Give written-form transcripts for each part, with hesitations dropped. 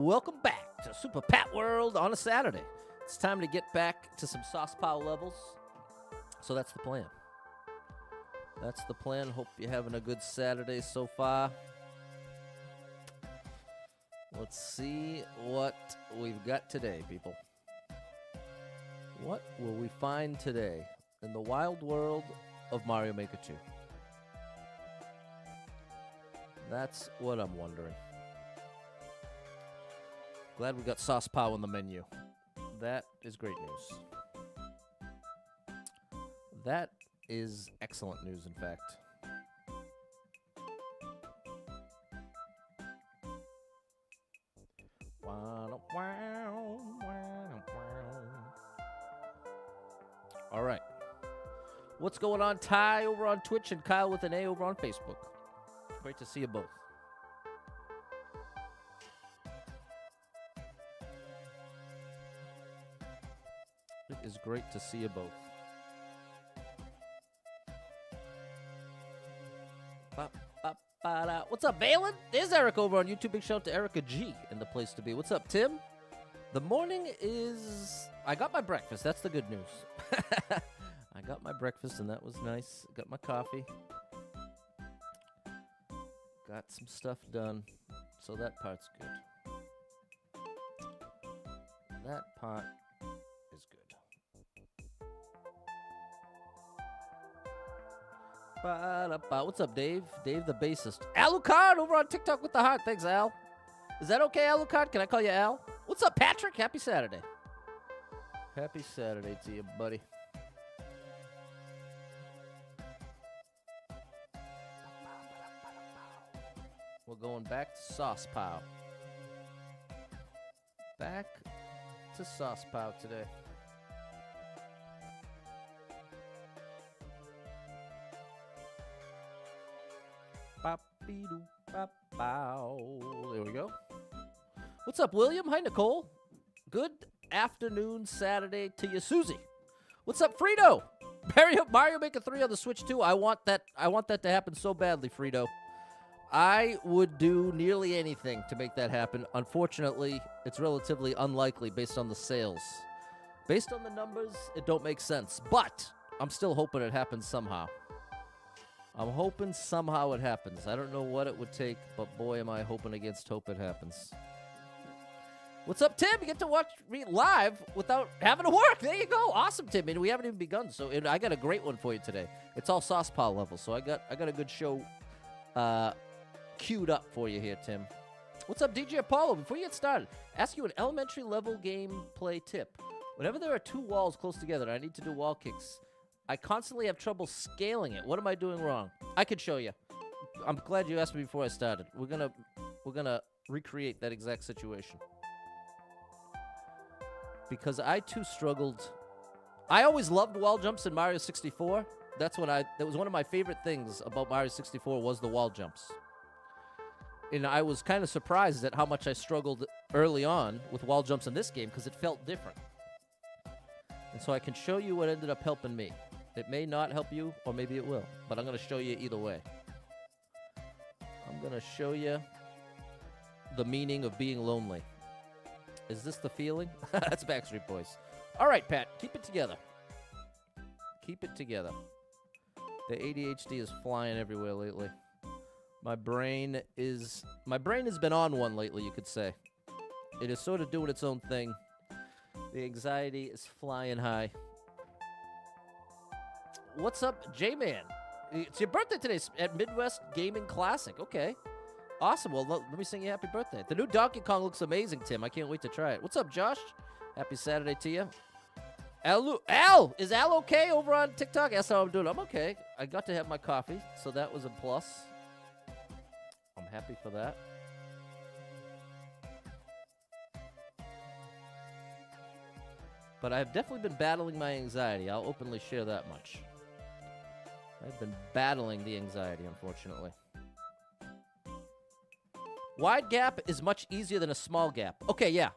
Welcome back to Super Pat World on a Saturday. It's time to get back to some SaucePow levels. So that's the plan. That's the plan. Hope you're having a good Saturday so far. Let's see what we've got today, people. What will we find today in the wild world of Mario Maker 2? That's what I'm wondering. Glad we got SaucePow on the menu. That is great news. That is excellent news, in fact. All right. What's going on, Ty over on Twitch and Kyle with an A over on Facebook? Great to see you both. It is great to see you both. What's up, Valen? There's Eric over on YouTube. Big shout out to Erica G in the place to be. What's up, Tim? The morning is... I got my breakfast. That's the good news. I got my breakfast, and that was nice. Got my coffee. Got some stuff done. So that part's good. That part is good. What's up, Dave? Dave the bassist. Alucard over on TikTok with the heart. Thanks, Al. Is that okay, Alucard? Can I call you Al? What's up, Patrick? Happy Saturday. Happy Saturday to you, buddy. We're going back to SaucePow. Back to SaucePow today. There we go. What's up, William? Hi, Nicole. Good afternoon, Saturday to you, Susie. What's up, Frito? Mario Maker 3 on the Switch too. I want that to happen so badly, Frito. I would do nearly anything to make that happen. Unfortunately, it's relatively unlikely based on the sales. Based on the numbers, it don't make sense. But I'm still hoping it happens somehow. I'm hoping somehow it happens. I don't know what it would take, but boy, am I hoping against hope it happens. What's up, Tim? You get to watch me live without having to work. There you go. Awesome, Tim. And we haven't even begun, so I got a great one for you today. It's all SaucePow level, so I got a good show queued up for you here, Tim. What's up, DJ Apollo? Before you get started, ask you an elementary level gameplay tip. Whenever there are two walls close together, I need to do wall kicks. I constantly have trouble scaling it. What am I doing wrong? I could show you. I'm glad you asked me before I started. We're gonna recreate that exact situation. Because I too struggled. I always loved wall jumps in Mario 64. That was one of my favorite things about Mario 64 was the wall jumps. And I was kind of surprised at how much I struggled early on with wall jumps in this game because it felt different. And so I can show you what ended up helping me. It may not help you, or maybe it will, but I'm going to show you either way. I'm going to show you the meaning of being lonely. Is this the feeling? That's Backstreet Boys. All right, Pat, keep it together. Keep it together. The ADHD is flying everywhere lately. My brain has been on one lately, you could say. It is sort of doing its own thing. The anxiety is flying high. What's up, J-Man? It's your birthday today at Midwest Gaming Classic. Okay. Awesome. Well, let me sing you happy birthday. The new Donkey Kong looks amazing, Tim. I can't wait to try it. What's up, Josh? Happy Saturday to you. Al! Is Al okay over on TikTok? That's how I'm doing. I'm okay. I got to have my coffee, so that was a plus. I'm happy for that. But I've definitely been battling my anxiety. I'll openly share that much. I've been battling the anxiety, unfortunately. Wide gap is much easier than a small gap. Okay, yeah.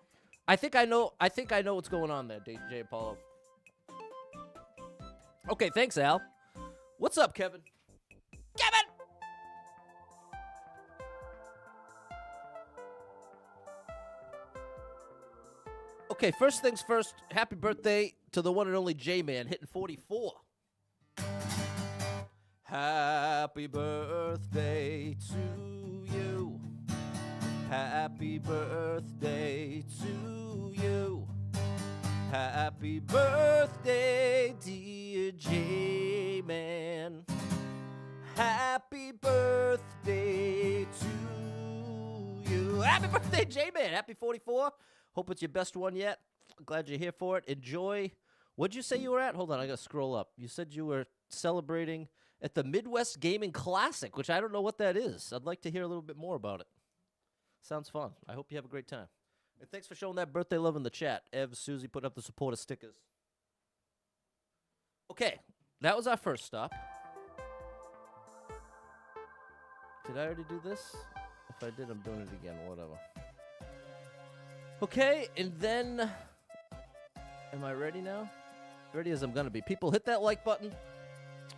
I think I know what's going on there, DJ Apollo. Okay, thanks, Al. What's up, Kevin? Kevin! Okay, first things first, happy birthday to the one and only J-Man, hitting 44. Happy birthday to you. Happy birthday to you. Happy birthday, dear J-Man. Happy birthday to you. Happy birthday, J-Man. Happy 44. Hope it's your best one yet. Glad you're here for it. Enjoy. What'd you say you were at? Hold on, I gotta scroll up. You said you were celebrating at the Midwest Gaming Classic, which I don't know what that is. I'd like to hear a little bit more about it. Sounds fun. I hope you have a great time. And thanks for showing that birthday love in the chat. Ev, Susie, put up the supporter stickers. Okay, that was our first stop. Did I already do this? If I did, I'm doing it again, whatever. Okay, and then... Am I ready now? Ready as I'm gonna be. People, hit that like button.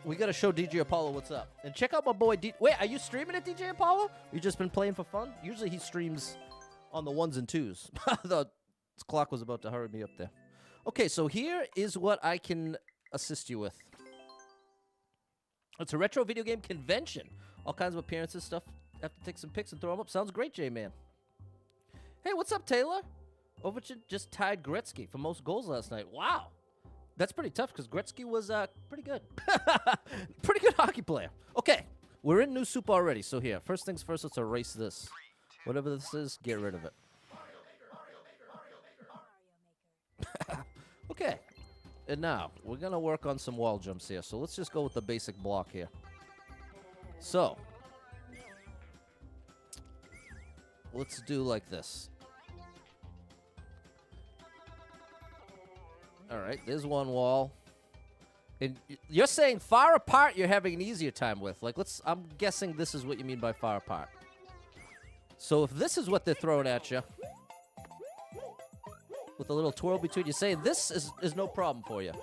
We gotta show DJ Apollo what's up. And check out my boy Wait, are you streaming at DJ Apollo? You just been playing for fun? Usually he streams on the 1s and 2s. The clock was about to hurry me up there. Okay, so here is what I can assist you with. It's a retro video game convention. All kinds of appearances, stuff. Have to take some pics and throw them up. Sounds great, J-Man. Hey, what's up, Taylor? Ovechkin just tied Gretzky for most goals last night. Wow. That's pretty tough because Gretzky was pretty good. Pretty good hockey player. Okay, we're in New Soup already. So here, first things first, let's erase this. Whatever this is, get rid of it. Okay, and now we're going to work on some wall jumps here. So let's just go with the basic block here. So, let's do like this. All right, there's one wall. And you're saying far apart you're having an easier time with. Like, I'm guessing this is what you mean by far apart. So if this is what they're throwing at you, with a little twirl between, you're saying this is no problem for you.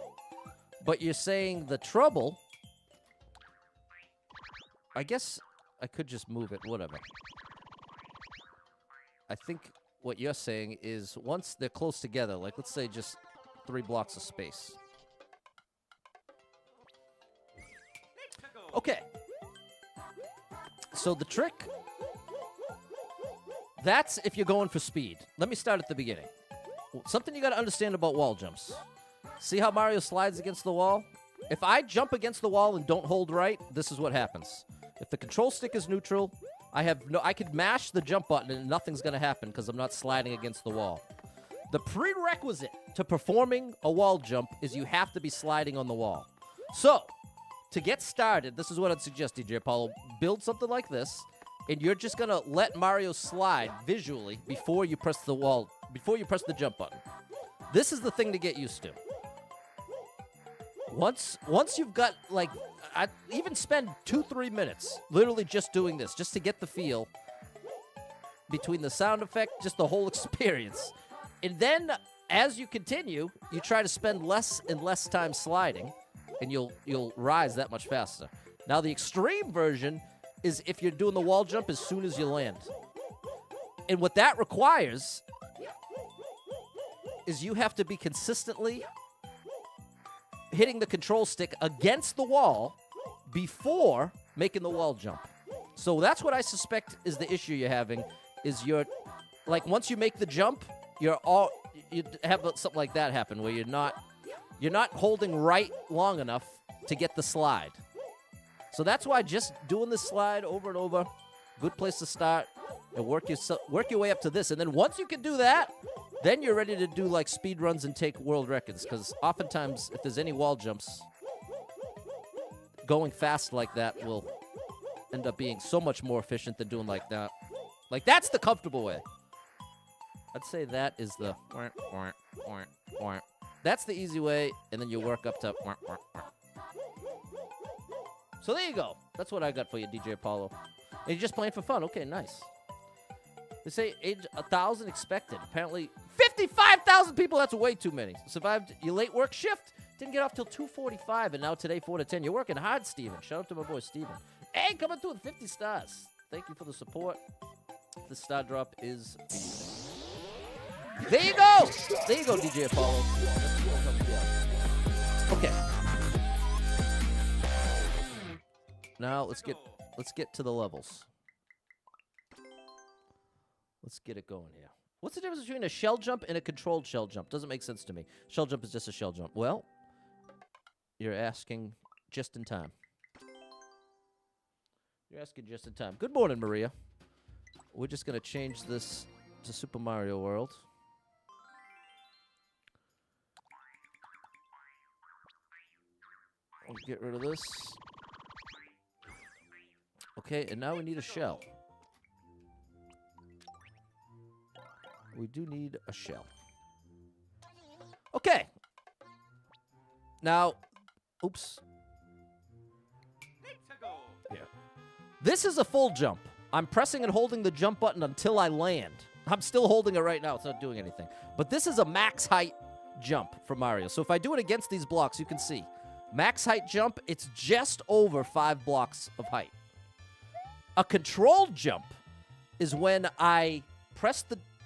But you're saying the trouble, I guess I could just move it, whatever. I think what you're saying is once they're close together, like let's say just 3 blocks of space. Okay. So the trick, that's if you're going for speed. Let me start at the beginning. Something you got to understand about wall jumps. See how Mario slides against the wall? If I jump against the wall and don't hold right, this is what happens. If the control stick is neutral, I could mash the jump button and nothing's going to happen because I'm not sliding against the wall. The prerequisite to performing a wall jump is you have to be sliding on the wall. So, to get started, this is what I'd suggest, DJ Apollo. Build something like this, and you're just going to let Mario slide visually before you press the wall, before you press the jump button. This is the thing to get used to. Once you've got, like, I even spend 2-3 minutes literally just doing this, just to get the feel between the sound effect, just the whole experience. And then, as you continue, you try to spend less and less time sliding, and you'll rise that much faster. Now, the extreme version is if you're doing the wall jump as soon as you land. And what that requires is you have to be consistently hitting the control stick against the wall before making the wall jump. So that's what I suspect is the issue you're having, is you're, like, once you make the jump, you have something like that happen where you're not holding right long enough to get the slide. So that's why just doing this slide over and over, good place to start, and work your way up to this. And then once you can do that, then you're ready to do like speed runs and take world records. Because oftentimes, if there's any wall jumps, going fast like that will end up being so much more efficient than doing like that. Like, that's the comfortable way. I'd say that is the... That's the easy way, and then you work up to... So there you go. That's what I got for you, DJ Apollo. And you're just playing for fun. Okay, nice. They say age 1,000 expected. Apparently, 55,000 people. That's way too many. Survived your late work shift. Didn't get off till 2:45, and now today 4 to 10. You're working hard, Steven. Shout out to my boy, Steven. Hey, coming through with 50 stars. Thank you for the support. The star drop is... There you go. There you go, DJ Apollo. Okay. Now let's get to the levels. Let's get it going here. What's the difference between a shell jump and a controlled shell jump? Doesn't make sense to me. Shell jump is just a shell jump. Well, you're asking just in time. You're asking just in time. Good morning, Maria. We're just going to change this to Super Mario World. We'll get rid of this. Okay, and now we need a shell. We do need a shell. Okay. Now, oops. Yeah. This is a full jump. I'm pressing and holding the jump button until I land. I'm still holding it right now. It's not doing anything. But this is a max height jump for Mario. So if I do it against these blocks, you can see. Max height jump, it's just over 5 blocks of height. A controlled jump is when I press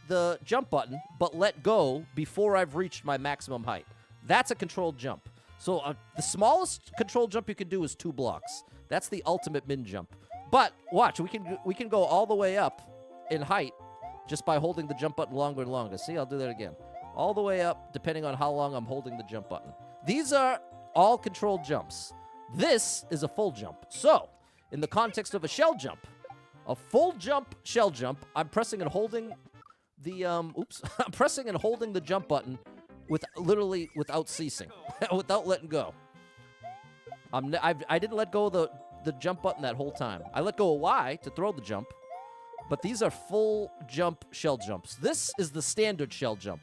the jump button, but let go before I've reached my maximum height. That's a controlled jump. So the smallest controlled jump you can do is 2 blocks. That's the ultimate min jump. But watch, we can go all the way up in height just by holding the jump button longer and longer. See, I'll do that again. All the way up, depending on how long I'm holding the jump button. These are all controlled jumps. This is a full jump. So, in the context of a shell jump, a full jump shell jump, I'm pressing and holding the I'm pressing and holding the jump button literally without ceasing, without letting go. I didn't let go of the jump button that whole time. I let go of Y to throw the jump, but these are full jump shell jumps. This is the standard shell jump.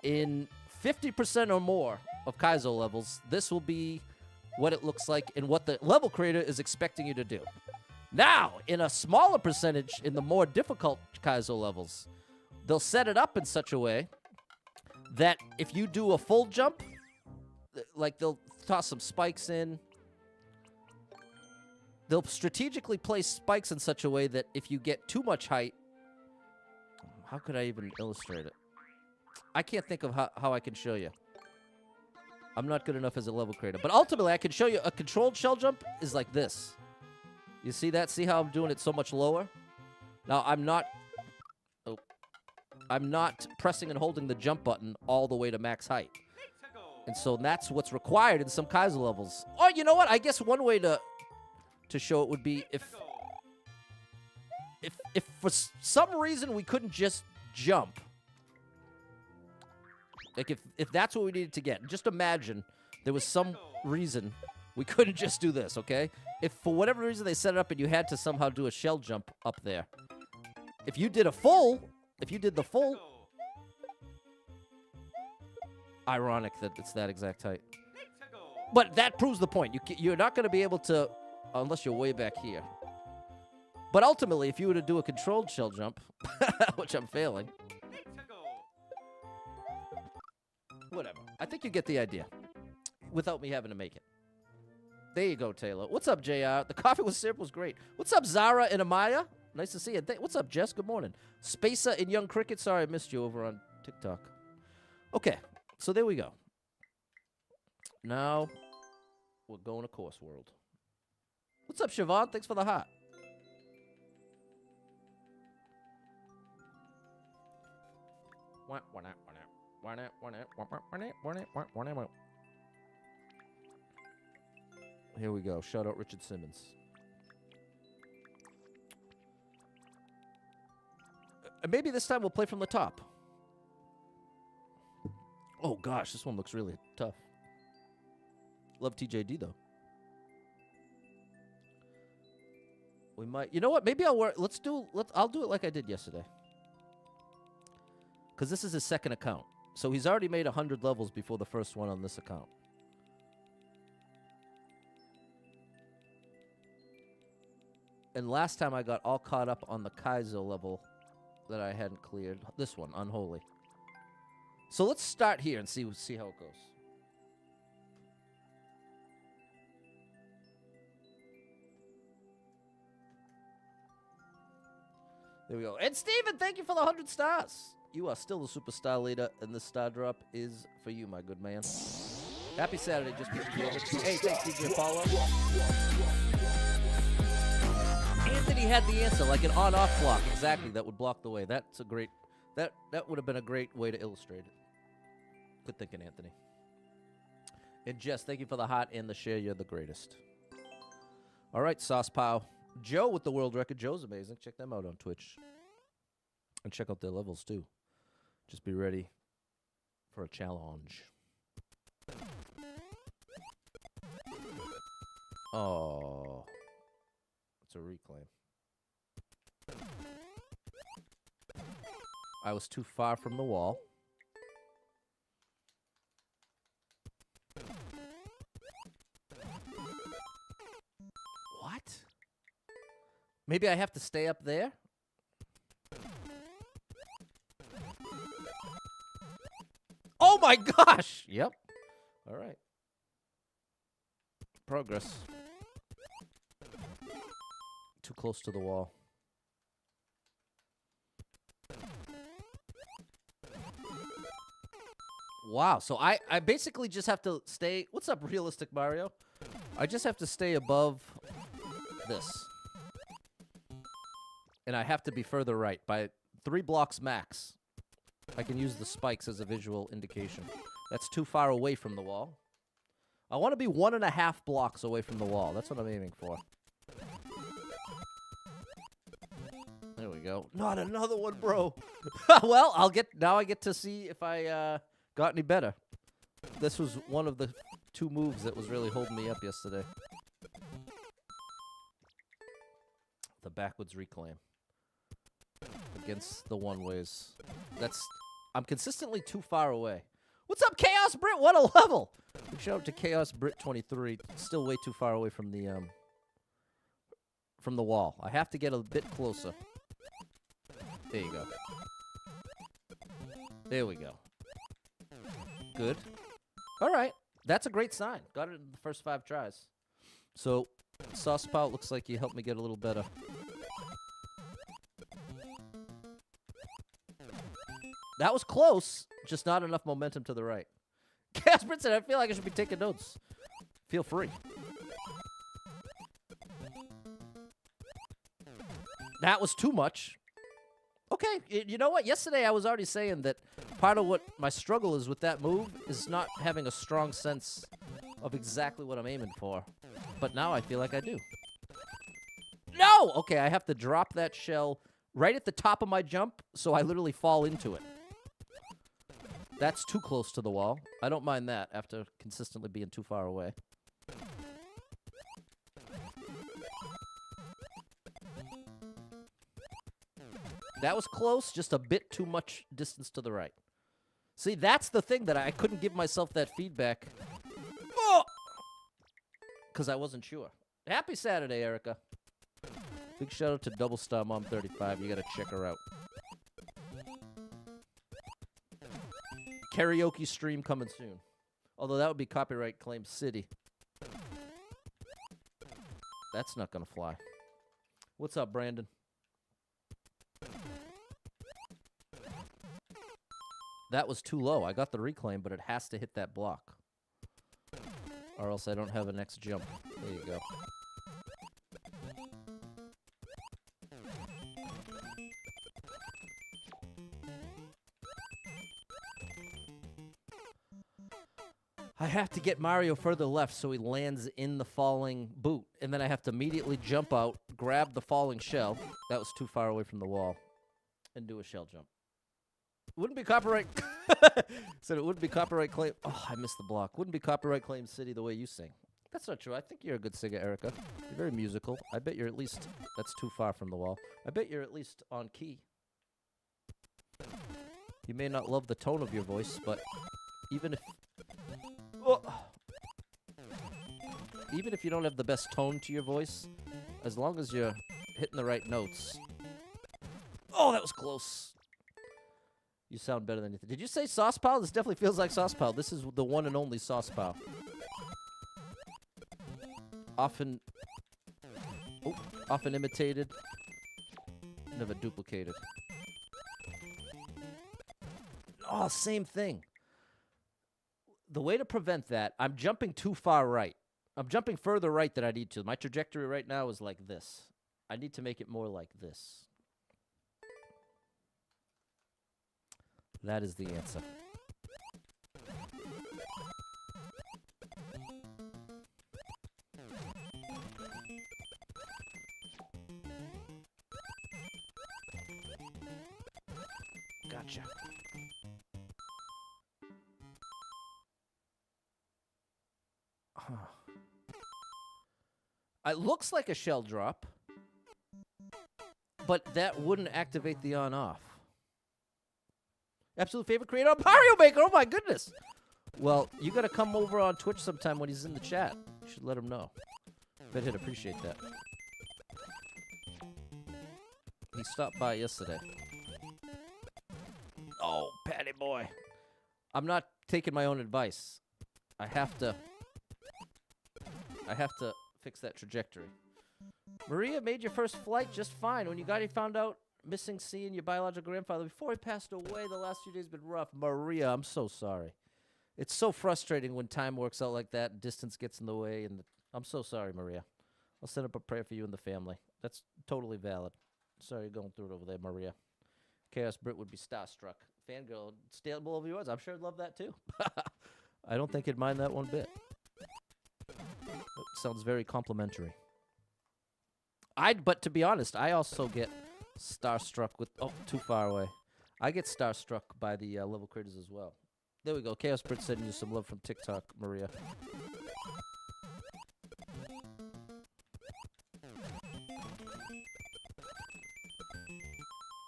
In 50% or more of Kaizo levels, this will be what it looks like and what the level creator is expecting you to do. Now, in a smaller percentage, in the more difficult Kaizo levels, they'll set it up in such a way that if you do a full jump, like they'll toss some spikes in. They'll strategically place spikes in such a way that if you get too much height, how could I even illustrate it? I can't think of how I can show you. I'm not good enough as a level creator. But ultimately, I can show you a controlled shell jump is like this. You see that? See how I'm doing it so much lower? Now, I'm not pressing and holding the jump button all the way to max height. And so that's what's required in some Kaizo levels. Or you know what? I guess one way to show it would be if for some reason we couldn't just jump. Like if that's what we needed to get. Just imagine there was some reason we couldn't just do this, okay? If for whatever reason they set it up and you had to somehow do a shell jump up there. If you did the full, ironic that it's that exact height. But that proves the point. You're not going to be able to, unless you're way back here. But ultimately, if you were to do a controlled shell jump, which I'm failing, whatever. I think you get the idea, without me having to make it. There you go, Taylor. What's up, JR? The coffee with syrup was great. What's up, Zara and Amaya? Nice to see you. What's up, Jess? Good morning. Spacer and Young Cricket. Sorry I missed you over on TikTok. Okay, so there we go. Now, we're going to Course World. What's up, Siobhan? Thanks for the heart. Here we go. Shout out Richard Simmons. Maybe this time we'll play from the top. Oh gosh, this one looks really tough. Love TJD though. We might. You know what? Maybe I'll work. I'll do it like I did yesterday. Because this is his second account. So he's already made 100 levels before the first one on this account. And last time I got all caught up on the Kaizo level that I hadn't cleared. This one, Unholy. So let's start here and see how it goes. There we go. And Steven, thank you for the 100 stars. You are still the superstar leader, and this star drop is for you, my good man. Happy Saturday, just beat the Hey, thanks, DJ Apollo. Anthony had the answer, like an on-off block. Exactly, that would block the way. That's a great... That would have been a great way to illustrate it. Good thinking, Anthony. And Jess, thank you for the heart and the share. You're the greatest. All right, SaucePow. Joe with the world record. Joe's amazing. Check them out on Twitch. And check out their levels, too. Just be ready for a challenge. Oh. It's a reclaim. I was too far from the wall. What? Maybe I have to stay up there? Oh my gosh! Yep. All right. Progress. Too close to the wall. Wow, so I basically just have to stay... What's up, Realistic Mario? I just have to stay above this. And I have to be further right by 3 blocks max. I can use the spikes as a visual indication. That's too far away from the wall. I want to be 1.5 blocks away from the wall. That's what I'm aiming for. There we go. Not another one, bro. Well, now I get to see if I got any better. This was one of the 2 moves that was really holding me up yesterday. The backwards reclaim against the one-ways. I'm consistently too far away. What's up, Chaos Brit? What a level! Big shout out to Chaos Brit 23. Still way too far away from the wall. I have to get a bit closer. There you go. There we go. Good. All right. That's a great sign. Got it in the first 5 tries. So, SaucePow, looks like you helped me get a little better. That was close, just not enough momentum to the right. Casper said, I feel like I should be taking notes. Feel free. That was too much. Okay, you know what? Yesterday I was already saying that part of what my struggle is with that move is not having a strong sense of exactly what I'm aiming for. But now I feel like I do. No! Okay, I have to drop that shell right at the top of my jump, so I literally fall into it. That's too close to the wall. I don't mind that after consistently being too far away. That was close, just a bit too much distance to the right. See, that's the thing that I couldn't give myself that feedback. Because I wasn't sure. Happy Saturday, Erica. Big shout out to Double Star Mom 35. You gotta check her out. Karaoke stream coming soon. Although that would be copyright claim city. That's not gonna fly. What's up, Brandon? That was too low. I got the reclaim, but it has to hit that block. Or else I don't have a next jump. There you go. I have to get Mario further left so he lands in the falling boot. And then I have to immediately jump out, grab the falling shell. That was too far away from the wall. And do a shell jump. Wouldn't be copyright... Said it wouldn't be copyright claim... Oh, I missed the block. Wouldn't be copyright claim city the way you sing. That's not true. I think you're a good singer, Erica. You're very musical. I bet you're at least... That's too far from the wall. I bet you're at least on key. You may not love the tone of your voice, but even if... Oh. Even if you don't have the best tone to your voice, as long as you're hitting the right notes... Oh, that was close. You sound better than you think. Did you say SaucePow? This definitely feels like SaucePow. This is the one and only SaucePow. Often imitated, never duplicated. Oh, same thing. The way to prevent that, I'm jumping too far right. I'm jumping further right than I need to. My trajectory right now is like this. I need to make it more like this. That is the answer. Gotcha. Huh. It looks like a shell drop, but that wouldn't activate the on-off. Absolute favorite creator, Mario Maker. Oh my goodness. Well, you got to come over on Twitch sometime when he's in the chat. You should let him know. Bet he'd appreciate that. He stopped by yesterday. Oh, Patty boy. I'm not taking my own advice. I have to fix that trajectory. Maria made your first flight just fine. When you got here, found out missing seeing your biological grandfather before he passed away. The last few days been rough. Maria, I'm so sorry. It's so frustrating when time works out like that and distance gets in the way. And I'm so sorry, Maria. I'll set up a prayer for you and the family. That's totally valid. Sorry you're going through it over there, Maria. Chaos Brit would be starstruck. Fangirl, stable of yours. I'm sure I'd love that too. I don't think he'd mind that one bit. It sounds very complimentary. But to be honest, I also get starstruck with... Oh, too far away. I get starstruck by the level critters as well. There we go. Chaos Brit sending you some love from TikTok, Maria.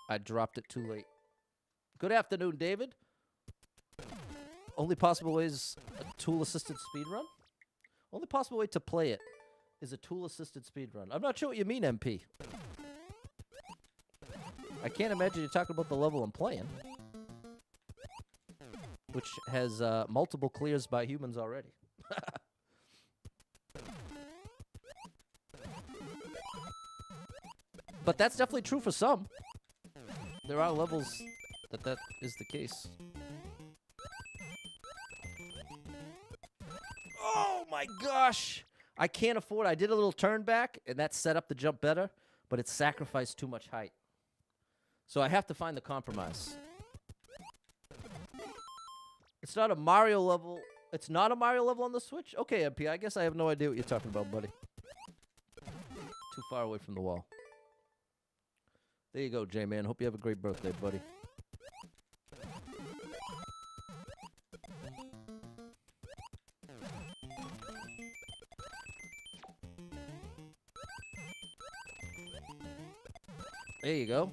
I dropped it too late. Good afternoon, David. Only possible way is a tool-assisted speedrun? Only possible way to play it is a tool-assisted speedrun. I'm not sure what you mean, MP. I can't imagine you're talking about the level I'm playing, which has multiple clears by humans already. But that's definitely true for some. There are levels that is the case. Oh my gosh! I can't afford. I did a little turn back, and that set up the jump better, but it sacrificed too much height. So I have to find the compromise. It's not a Mario level. It's not a Mario level on the Switch? Okay, MP, I guess I have no idea what you're talking about, buddy. Too far away from the wall. There you go, J-Man. Hope you have a great birthday, buddy. There you go.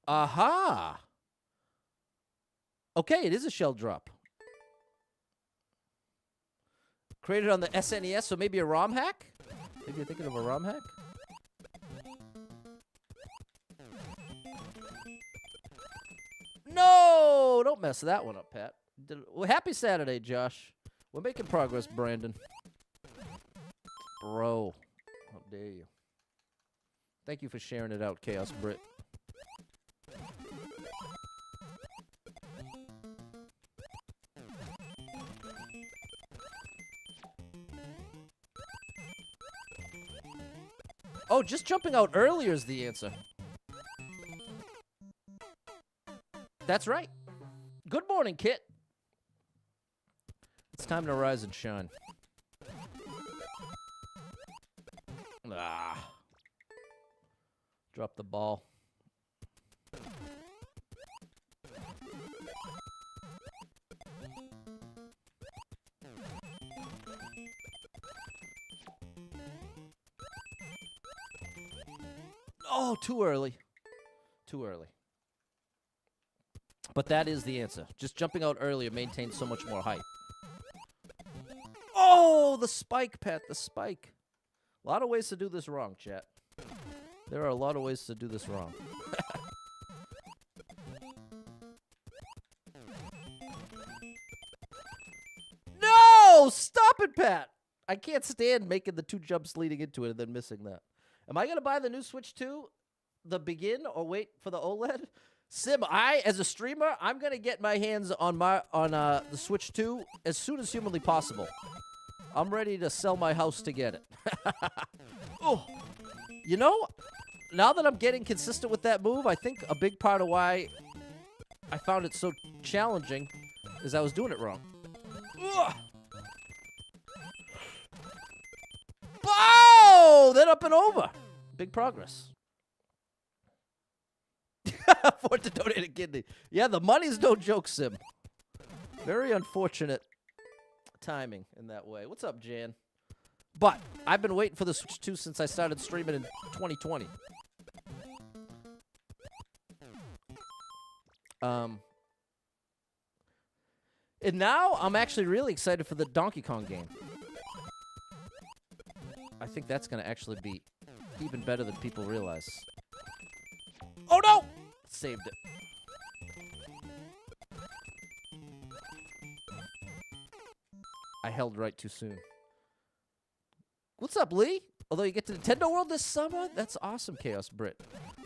Aha! Okay, it is a shell drop. Created on the SNES, so maybe a ROM hack? Maybe you're thinking of a ROM hack? No! Don't mess that one up, Pat. Well, happy Saturday, Josh. We're making progress, Brandon. Bro. How dare you. Thank you for sharing it out, Chaos Brit. Oh, just jumping out earlier is the answer. That's right. Good morning, Kit. It's time to rise and shine. Ah. Drop the ball. Oh, too early. Too early. But that is the answer. Just jumping out earlier maintains so much more height. Oh, the spike, Pat, the spike. A lot of ways to do this wrong, chat. There are a lot of ways to do this wrong. No! Stop it, Pat! I can't stand making the two jumps leading into it and then missing that. Am I going to buy the new Switch 2, the Begin, or wait for the OLED? Sim, as a streamer, I'm gonna get my hands on the Switch 2 as soon as humanly possible. I'm ready to sell my house to get it. Oh, you know, now that I'm getting consistent with that move, I think a big part of why I found it so challenging is I was doing it wrong. Ugh. Bow! Then up and over. Big progress. Afford to donate a kidney. Yeah, the money's no joke, Sim. Very unfortunate timing in that way. What's up, Jan? But I've been waiting for the Switch 2 since I started streaming in 2020. And now I'm actually really excited for the Donkey Kong game. I think that's going to actually be even better than people realize. Oh, no! Saved it. I held right too soon. What's up, Lee? Although you get to Nintendo World this summer? That's awesome, Chaos Brit.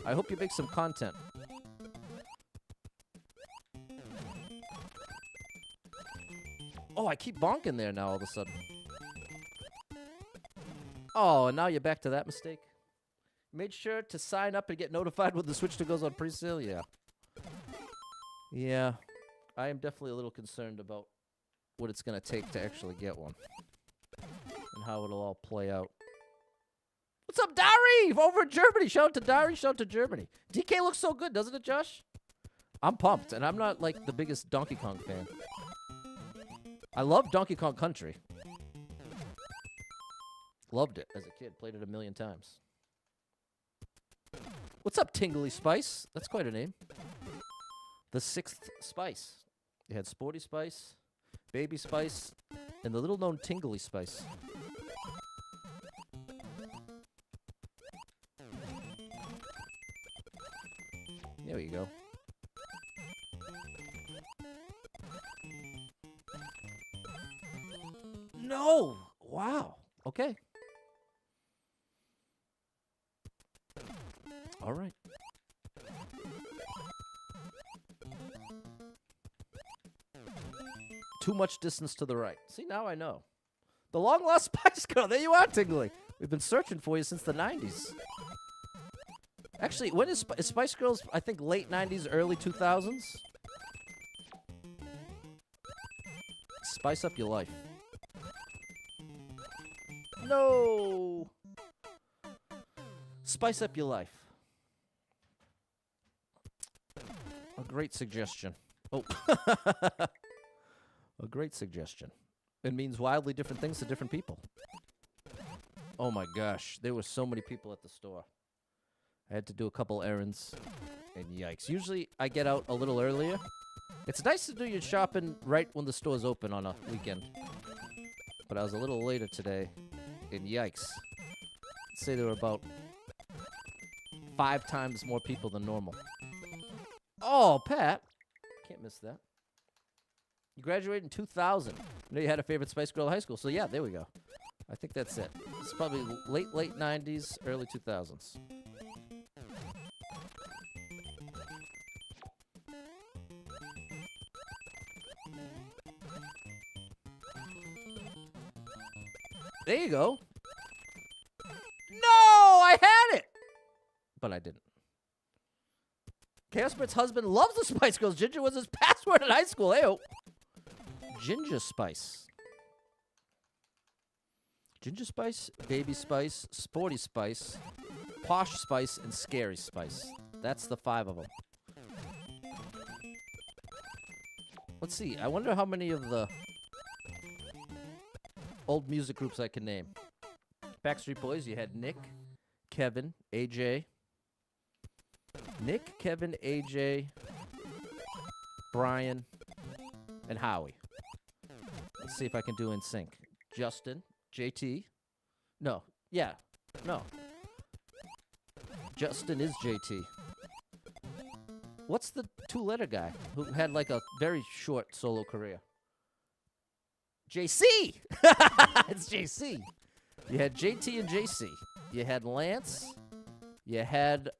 I hope you make some content. Oh, I keep bonking there now all of a sudden. Oh, and now you're back to that mistake? Made sure to sign up and get notified when the Switch 2 goes on pre-sale? Yeah. Yeah. I am definitely a little concerned about what it's going to take to actually get one. And how it'll all play out. What's up, Dari? Over in Germany. Shout out to Dari. Shout out to Germany. DK looks so good, doesn't it, Josh? I'm pumped, and I'm not, like, the biggest Donkey Kong fan. I love Donkey Kong Country. Loved it as a kid. Played it a million times. What's up, Tingly Spice? That's quite a name. The sixth Spice. You had Sporty Spice, Baby Spice, and the little-known Tingly Spice. There you go. No! Wow. Okay. All right. Too much distance to the right. See, now I know. The long-lost Spice Girl. There you are, Tingly. We've been searching for you since the 90s. Actually, when is Spice Girls, I think, late 90s, early 2000s? Spice up your life. No! Spice up your life. A great suggestion. Oh. A great suggestion. It means wildly different things to different people. Oh my gosh. There were so many people at the store. I had to do a couple errands. And yikes. Usually I get out a little earlier. It's nice to do your shopping right when the store's open on a weekend. But I was a little later today. And yikes. I'd say there were about 5 times more people than normal. Oh, Pat. Can't miss that. You graduated in 2000. I know you had a favorite Spice Girl in high school. So, yeah, there we go. I think that's it. It's probably late 90s, early 2000s. There you go. No, I had it. But I didn't. Chaos Brit's husband loves the Spice Girls. Ginger was his password in high school. Hey-oh. Ginger Spice. Ginger Spice, Baby Spice, Sporty Spice, Posh Spice, and Scary Spice. That's the 5 of them. Let's see. I wonder how many of the old music groups I can name. Backstreet Boys, you had Nick, Kevin, AJ. Nick, Kevin, AJ, Brian, and Howie. Let's see if I can do NSYNC. Justin, JT. No. Yeah. No. Justin is JT. What's the 2-letter guy who had like a very short solo career? JC! It's JC. You had JT and JC. You had Lance. You had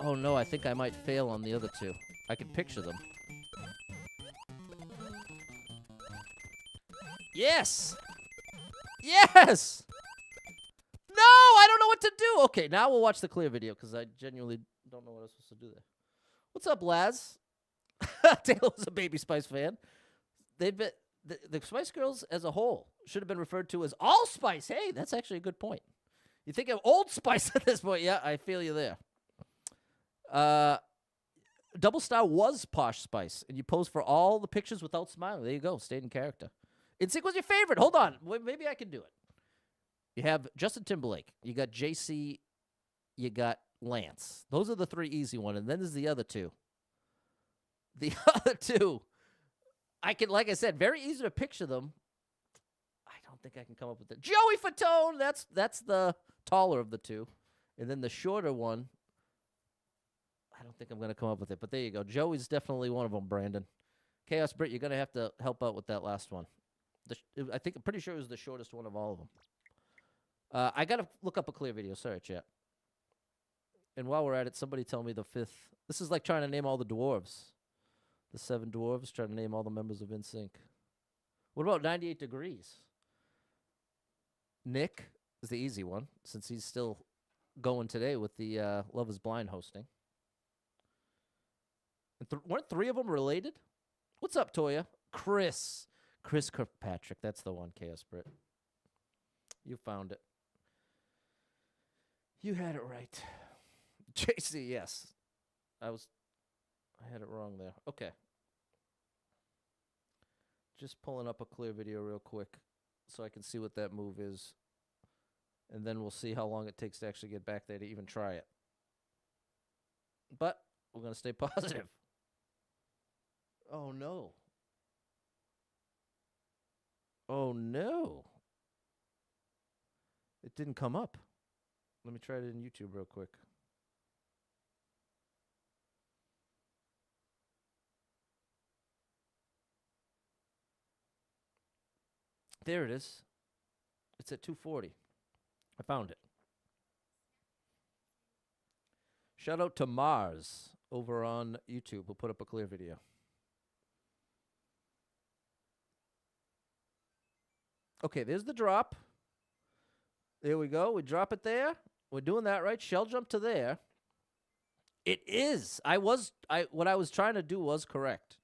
Oh no, I think I might fail on the other two. I can picture them. Yes! Yes! No, I don't know what to do. Okay, now we'll watch the clear video because I genuinely don't know what I'm supposed to do there. What's up, Laz? Taylor's a Baby Spice fan. They've been the Spice Girls as a whole should have been referred to as Allspice. Hey, that's actually a good point. You think of Old Spice at this point? Yeah, I feel you there. Double Star was Posh Spice, and you posed for all the pictures without smiling. There you go, stayed in character. NSYNC was your favorite. Hold on, maybe I can do it. You have Justin Timberlake. You got JC. You got Lance. Those are the three easy ones, and then there's the other two. The other two, I can, like I said, very easy to picture them. I don't think I can come up with it. Joey Fatone. That's the taller of the two, and then the shorter one. I don't think I'm going to come up with it, but there you go. Joey's definitely one of them, Brandon. Chaos Britt, you're going to have to help out with that last one. I'm pretty sure it was the shortest one of all of them. I got to look up a clear video. Sorry, chat. And while we're at it, somebody tell me the fifth. This is like trying to name all the dwarves. The 7 dwarves, trying to name all the members of NSYNC. What about 98 Degrees? Nick is the easy one, since he's still going today with the Love is Blind hosting. And weren't 3 of them related? What's up, Toya? Chris Kirkpatrick. That's the one, Chaos Brit. You found it. You had it right. JC, yes. I had it wrong there. Okay. Just pulling up a clear video real quick so I can see what that move is. And then we'll see how long it takes to actually get back there to even try it. But we're going to stay positive. Oh, no. Oh, no. It didn't come up. Let me try it in YouTube real quick. There it is. It's at 240. I found it. Shout out to Mars over on YouTube who put up a clear video. Okay, there's the drop. There we go. We drop it there. We're doing that right. Shell jump to there. It is. What I was trying to do was correct.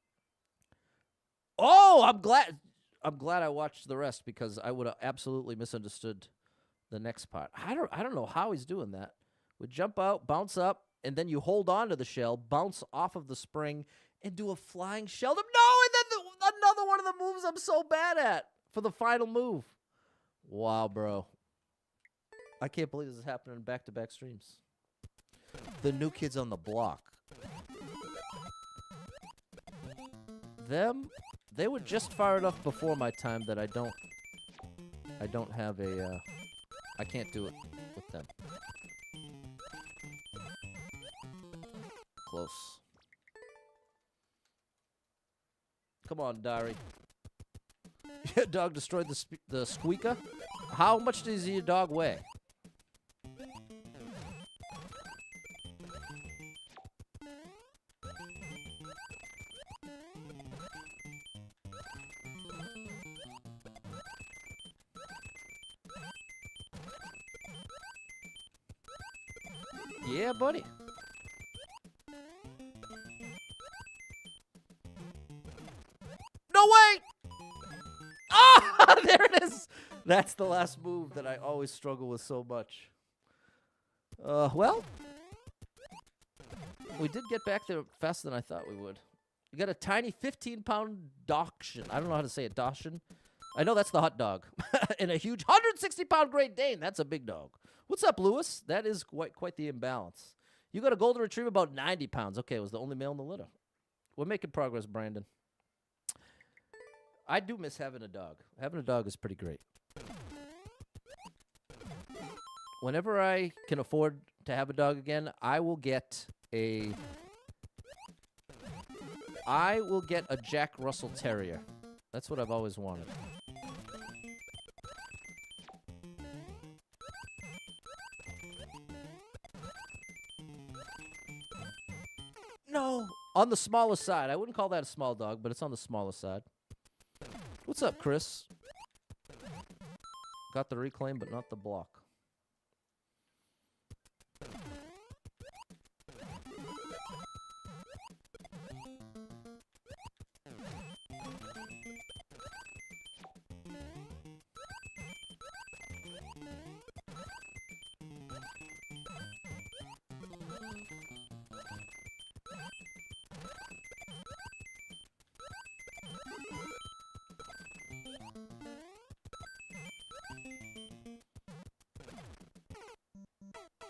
Oh, I'm glad I watched the rest because I would have absolutely misunderstood the next part. I don't know how he's doing that. We jump out, bounce up, and then you hold on to the shell, bounce off of the spring, and do a flying shell. No, and then another one of the moves I'm so bad at for the final move. Wow, bro. I can't believe this is happening in back-to-back streams. The New Kids on the Block. They were just far enough before my time that I don't have a, I can't do it with them. Close. Come on, Dari. Your dog destroyed the squeaker? How much does your dog weigh? Yeah, buddy. No way! Ah, there it is. That's the last move that I always struggle with so much. Well, we did get back there faster than I thought we would. We got a tiny 15-pound Dachshund. I don't know how to say it, Dachshund. I know that's the hot dog. And a huge 160-pound Great Dane. That's a big dog. What's up, Lewis? That is quite the imbalance. You got a golden retriever about 90 pounds. Okay, it was the only male in the litter. We're making progress, Brandon. I do miss having a dog. Having a dog is pretty great. Whenever I can afford to have a dog again, I will get a Jack Russell Terrier. That's what I've always wanted. No. On the smaller side. I wouldn't call that a small dog, but it's on the smaller side. What's up, Chris? Got the reclaim, but not the block.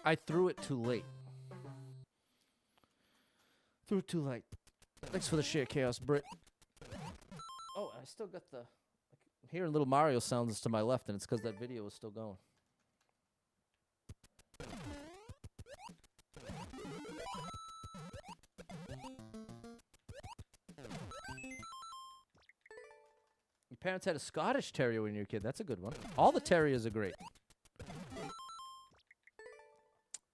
I threw it too late. Threw it too late. Thanks for the share, Chaos Brit. Oh, I still got the... I'm hearing little Mario sounds to my left, and it's because that video is still going. Your parents had a Scottish Terrier when you were a kid. That's a good one. All the Terriers are great.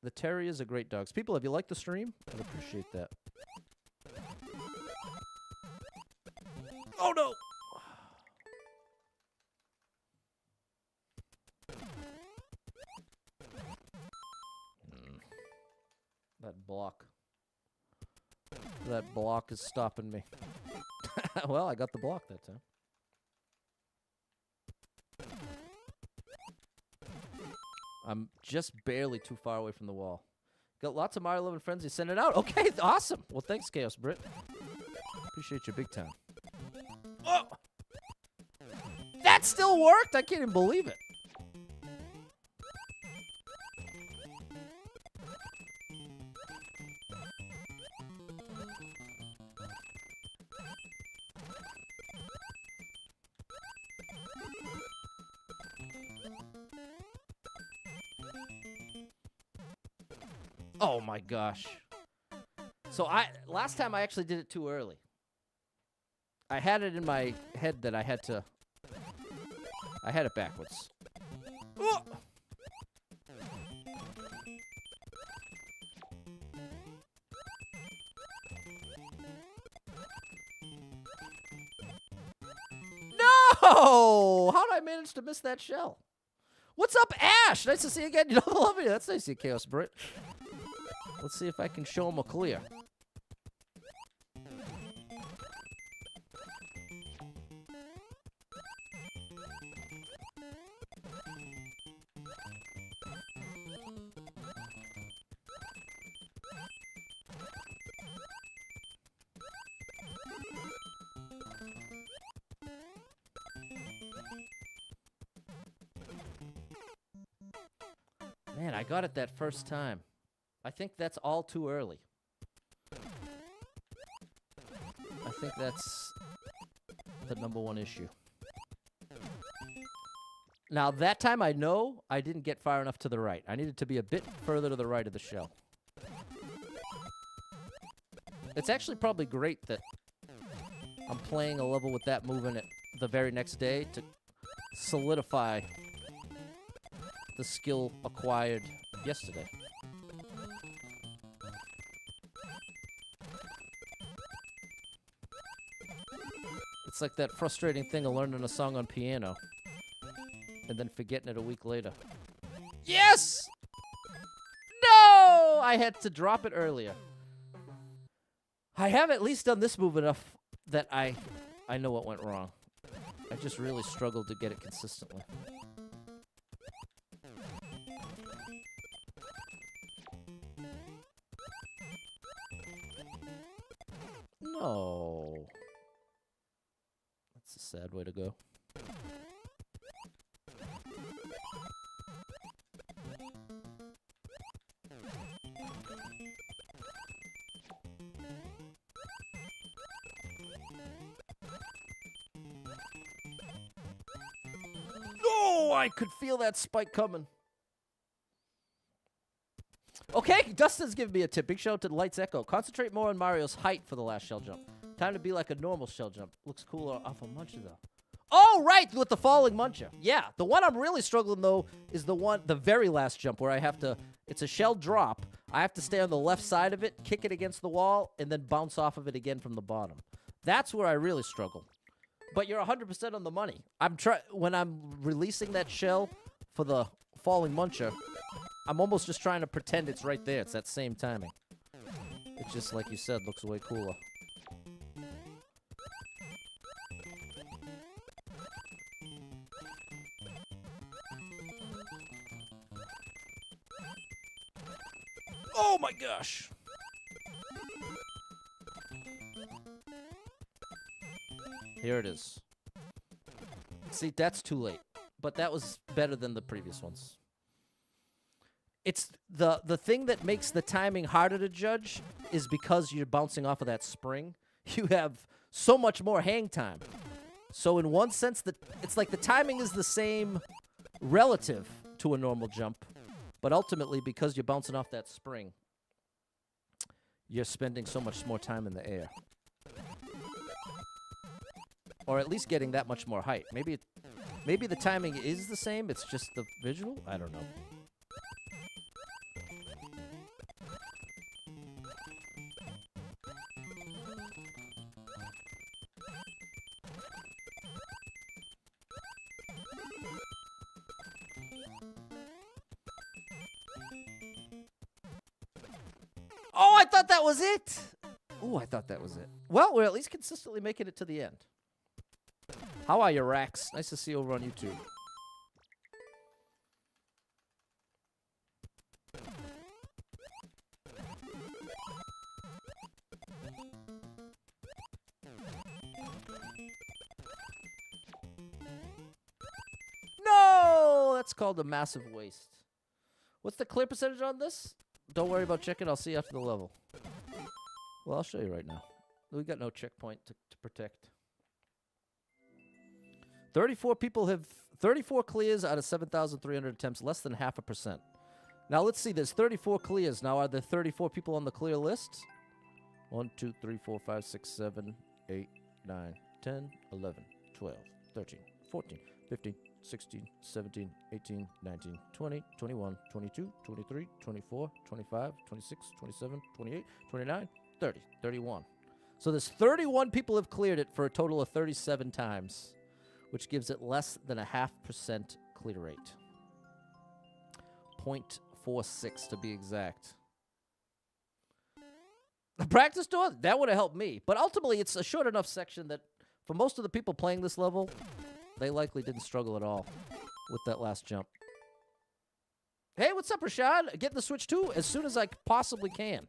The Terriers are great dogs. People, if you like the stream, I'd appreciate that. Oh, no! That block. That block is stopping me. Well, I got the block that time. I'm just barely too far away from the wall. Got lots of Mario 11 friends. You send it out. Okay, awesome. Well, thanks, Chaos Brit. Appreciate you big time. Oh! That still worked? I can't even believe it. Oh my gosh. So last time I actually did it too early. I had it in my head that I had it backwards. Oh! No! How did I manage to miss that shell? What's up, Ash? Nice to see you again. You don't love me. That's nice to see you, Chaos Brit. Let's see if I can show him a clear. Man, I got it that first time. I think that's all too early. I think that's the #1 issue. Now, that time I know I didn't get far enough to the right. I needed to be a bit further to the right of the shell. It's actually probably great that I'm playing a level with that moving it the very next day to solidify the skill acquired yesterday. It's like that frustrating thing of learning a song on piano and then forgetting it a week later. Yes! No! I had to drop it earlier. I have at least done this move enough that I know what went wrong. I just really struggled to get it consistently. No. That's a sad way to go. No, I could feel that spike coming. Okay, Dustin's giving me a tip. Big shout out to Lights Echo. Concentrate more on Mario's height for the last shell jump. Time to be like a normal shell jump. Looks cooler off a muncher, though. Oh, right, with the falling muncher. Yeah, the one I'm really struggling, though, is the very last jump where I have to... It's a shell drop. I have to stay on the left side of it, kick it against the wall, and then bounce off of it again from the bottom. That's where I really struggle. But you're 100% on the money. When I'm releasing that shell for the falling muncher, I'm almost just trying to pretend it's right there. It's that same timing. It just, like you said, looks way cooler. Oh my gosh! Here it is. See, that's too late. But that was better than the previous ones. It's the thing that makes the timing harder to judge is because you're bouncing off of that spring. You have so much more hang time. So in one sense, it's like the timing is the same relative to a normal jump. But ultimately, because you're bouncing off that spring, you're spending so much more time in the air. Or at least getting that much more height. Maybe the timing is the same, it's just the visual? I don't know. Oh, I thought that was it! Oh, I thought that was it. Well, we're at least consistently making it to the end. How are you, Rax? Nice to see you over on YouTube. No! That's called a massive waste. What's the clear percentage on this? Don't worry about checking. I'll see you after the level. Well, I'll show you right now. We got no checkpoint to protect. 34 people have 34 clears out of 7,300 attempts, less than 0.5%. Now let's see. There's 34 clears. Now are there 34 people on the clear list? 1, 2, 3, 4, 5, 6, 7, 8, 9, 10, 11, 12, 13, 14, 15, 16, 17, 18, 19, 20, 21, 22, 23, 24, 25, 26, 27, 28, 29, 30, 31. So there's 31 people have cleared it for a total of 37 times, which gives it less than a 0.5% clear rate. 0.46 to be exact. The practice door, that would have helped me. But ultimately, it's a short enough section that for most of the people playing this level, they likely didn't struggle at all with that last jump. Hey, what's up, Rashad? Getting the Switch 2 as soon as I possibly can.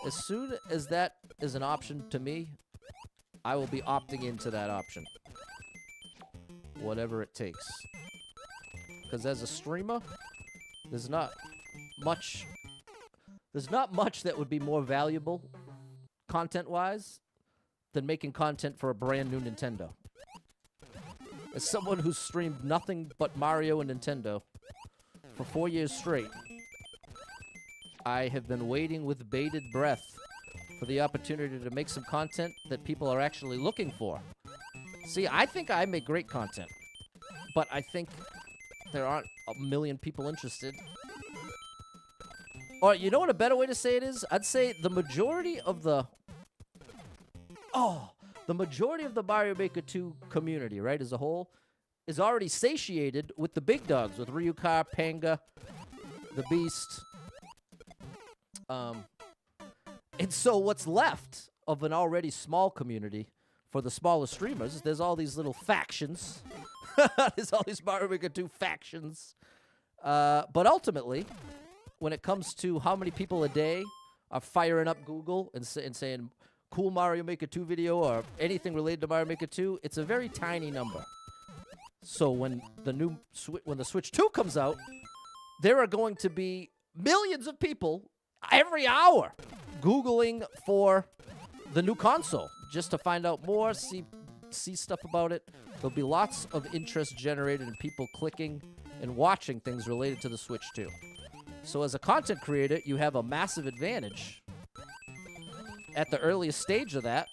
As soon as that is an option to me, I will be opting into that option. Whatever it takes. Because as a streamer, there's not much that would be more valuable content-wise than making content for a brand new Nintendo. As someone who's streamed nothing but Mario and Nintendo for 4 years straight, I have been waiting with bated breath for the opportunity to make some content that people are actually looking for. See, I think I make great content, but I think there aren't a million people interested. Or you know what a better way to say it is? I'd say the majority of the Mario Maker 2 community, right, as a whole, is already satiated with the big dogs, with Ryuka, Panga, the Beast. And so what's left of an already small community for the smaller streamers, there's all these little factions. There's all these Mario Maker 2 factions. But ultimately, when it comes to how many people a day are firing up Google and saying, cool Mario Maker 2 video or anything related to Mario Maker 2, it's a very tiny number. So when the Switch 2 comes out, there are going to be millions of people every hour Googling for the new console just to find out more, see stuff about it. There'll be lots of interest generated in people clicking and watching things related to the Switch 2. So as a content creator, you have a massive advantage at the earliest stage of that,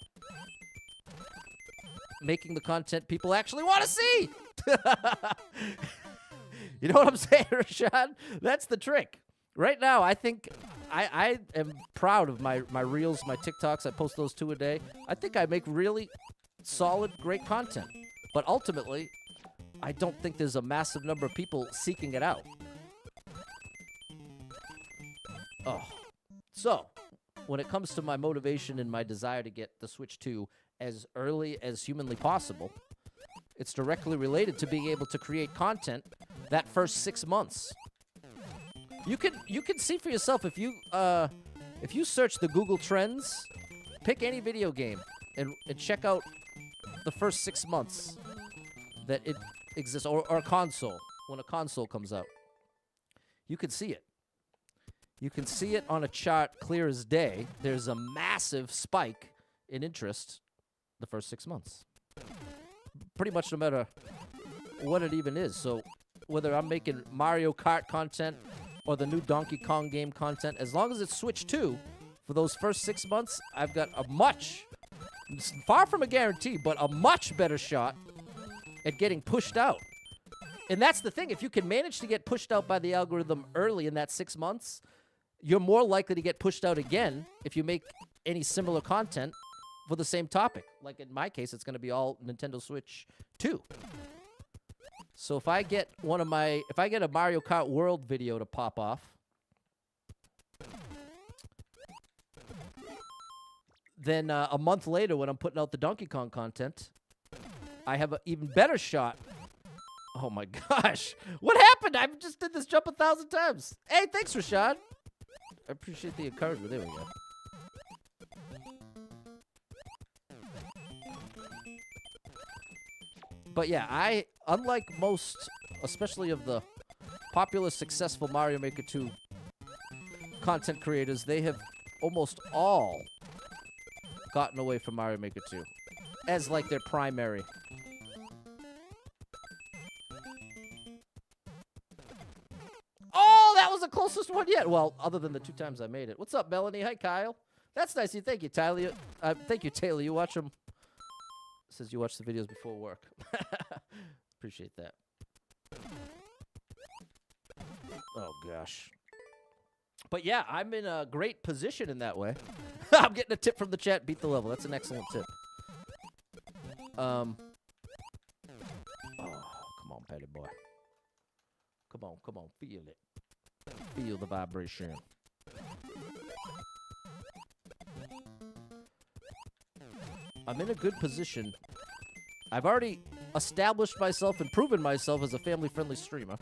making the content people actually want to see. You know what I'm saying, Rashad? That's the trick. Right now, I think I am proud of my reels, my TikToks. I post those 2 a day. I think I make really solid, great content. But ultimately, I don't think there's a massive number of people seeking it out. Oh. So, when it comes to my motivation and my desire to get the Switch 2 as early as humanly possible, it's directly related to being able to create content that first 6 months. You can see for yourself if you search the Google Trends, pick any video game and check out the first 6 months that it exists, or a console, when a console comes out. You can see it. You can see it on a chart clear as day. There's a massive spike in interest the first 6 months. Pretty much no matter what it even is. So whether I'm making Mario Kart content or the new Donkey Kong game content, as long as it's Switch 2, for those first 6 months, I've got a much, far from a guarantee, but a much better shot at getting pushed out. And that's the thing. If you can manage to get pushed out by the algorithm early in that 6 months, you're more likely to get pushed out again if you make any similar content for the same topic. Like in my case, it's going to be all Nintendo Switch 2. So if I get if I get a Mario Kart World video to pop off, then a month later when I'm putting out the Donkey Kong content, I have an even better shot. Oh my gosh. What happened? I just did this jump 1,000 times. Hey, thanks, Rashad. I appreciate the encouragement. There we go. But yeah, unlike most, especially of the popular, successful Mario Maker 2 content creators, they have almost all gotten away from Mario Maker 2 as like their primary. Oh, that was the closest one yet. Well, other than the 2 times I made it. What's up, Melanie? Hi, Kyle. That's nice. Thank you, Tyler. Thank you, Taylor. You watch them. Says you watch the videos before work. Appreciate that. Oh, gosh. But yeah, I'm in a great position in that way. I'm getting a tip from the chat. Beat the level. That's an excellent tip. Oh, come on, petty boy. Come on. Feel it. Feel the vibration. I'm in a good position. I've already established myself and proven myself as a family-friendly streamer.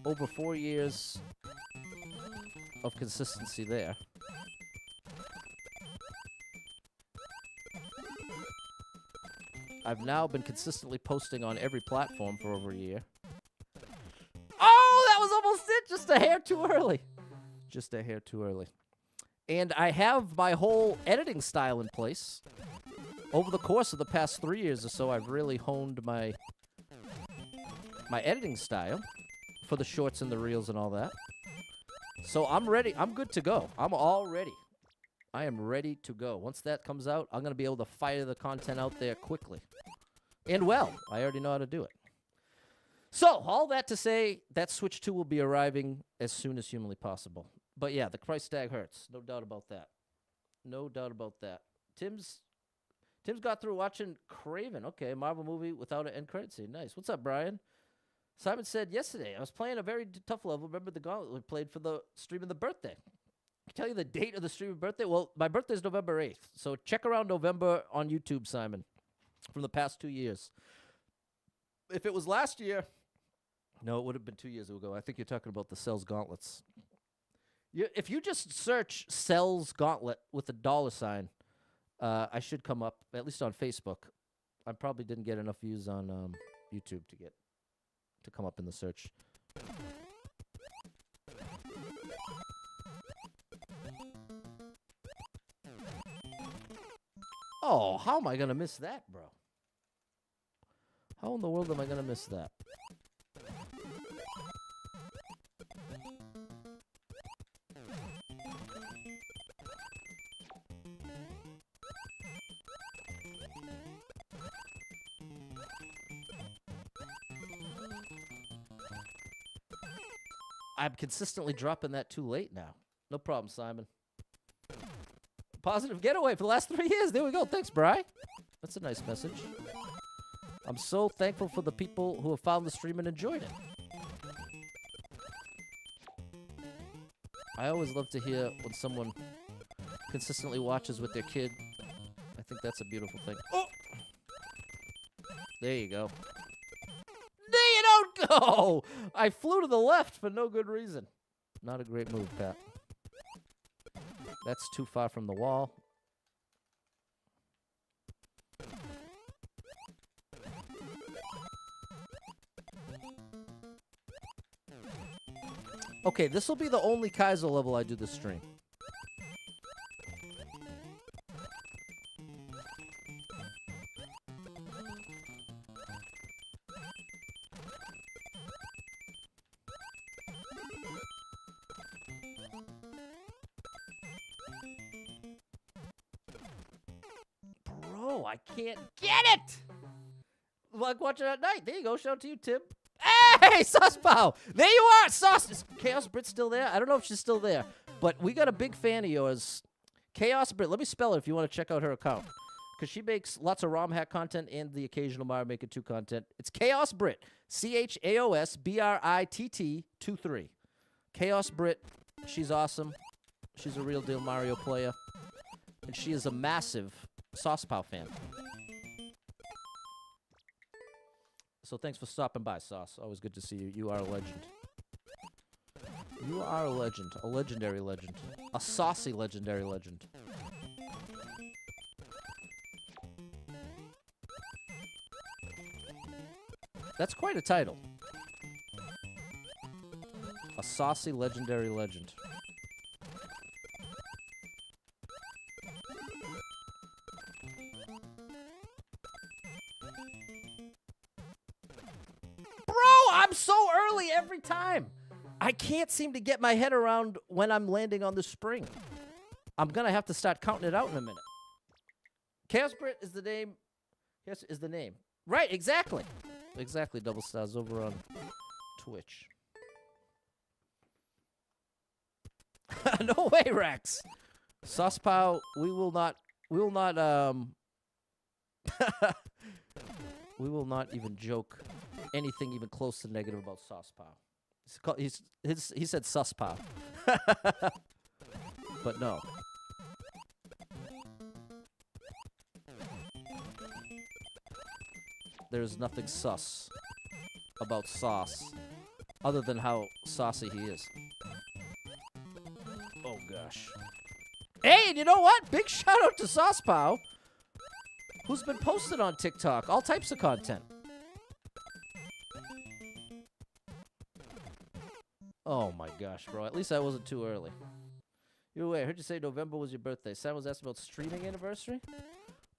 Over 4 years of consistency there. I've now been consistently posting on every platform for over a year. Oh, that was almost it! Just a hair too early. Just a hair too early. And I have my whole editing style in place. Over the course of the past 3 years or so, I've really honed my editing style for the shorts and the reels and all that. So I'm ready. I'm good to go. I'm all ready. I am ready to go. Once that comes out, I'm going to be able to fire the content out there quickly. And well, I already know how to do it. So, all that to say, that Switch 2 will be arriving as soon as humanly possible. But yeah, the price tag hurts. No doubt about that. No doubt about that. Tim's got through watching Craven. Okay, Marvel movie without an end credit scene. Nice. What's up, Brian? Simon said, yesterday, I was playing a very tough level. Remember the gauntlet we played for the stream of the birthday? Can I tell you the date of the stream of birthday? Well, my birthday is November 8th. So check around November on YouTube, Simon, from the past 2 years. If it was last year, no, it would have been 2 years ago. I think you're talking about the Cells Gauntlets. If you just search Cells Gauntlet with a $sign, I should come up, at least on Facebook. I probably didn't get enough views on YouTube to come up in the search. Oh, how am I going to miss that, bro? How in the world am I going to miss that? I'm consistently dropping that too late now. No problem, Simon. Positive getaway for the last 3 years. There we go. Thanks, Bri. That's a nice message. I'm so thankful for the people who have found the stream and enjoyed it. I always love to hear when someone consistently watches with their kid. I think that's a beautiful thing. Oh! There you go. There you don't go! I flew to the left for no good reason. Not a great move, Pat. That's too far from the wall. Okay, this will be the only Kaizo level I do this stream. Bro, I can't get it! Like watching at night. There you go. Shout out to you, Tim. Hey, SaucePow! There you are! Sauce! Is Chaos Brit still there? I don't know if she's still there. But we got a big fan of yours. Chaos Brit. Let me spell it if you want to check out her account. Because she makes lots of ROM hack content and the occasional Mario Maker 2 content. It's Chaos Brit. CHAOSBRITT 23. Chaos Brit. She's awesome. She's a real deal Mario player. And she is a massive SaucePow fan. So thanks for stopping by, Sauce. Always good to see you. You are a legend. You are a legend. A legendary legend. A saucy legendary legend. That's quite a title. A saucy legendary legend. I'm so early every time. I can't seem to get my head around when I'm landing on the spring. I'm going to have to start counting it out in a minute. Chaos Brit is the name. Chaos is the name. Right, exactly. Exactly, Double Stars over on Twitch. No way, Rex. SaucePow, we will not we will not even joke anything even close to negative about SaucePow. He said SaucePow. But no. There's nothing sus about Sauce other than how saucy he is. Oh gosh. Hey, and you know what? Big shout out to SaucePow, who's been posted on TikTok. All types of content. Oh my gosh, bro. At least I wasn't too early. Either way, I heard you say November was your birthday. Sam was asking about streaming anniversary?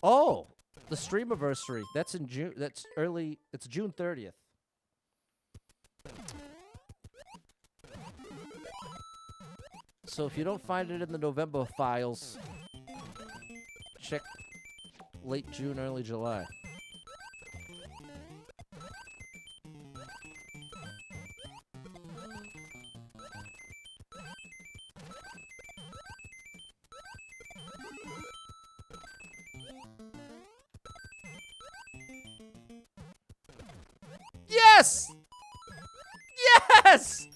Oh, the stream anniversary. That's in June. That's early. It's June 30th. So if you don't find it in the November files, check late June, early July. Yes! Yes!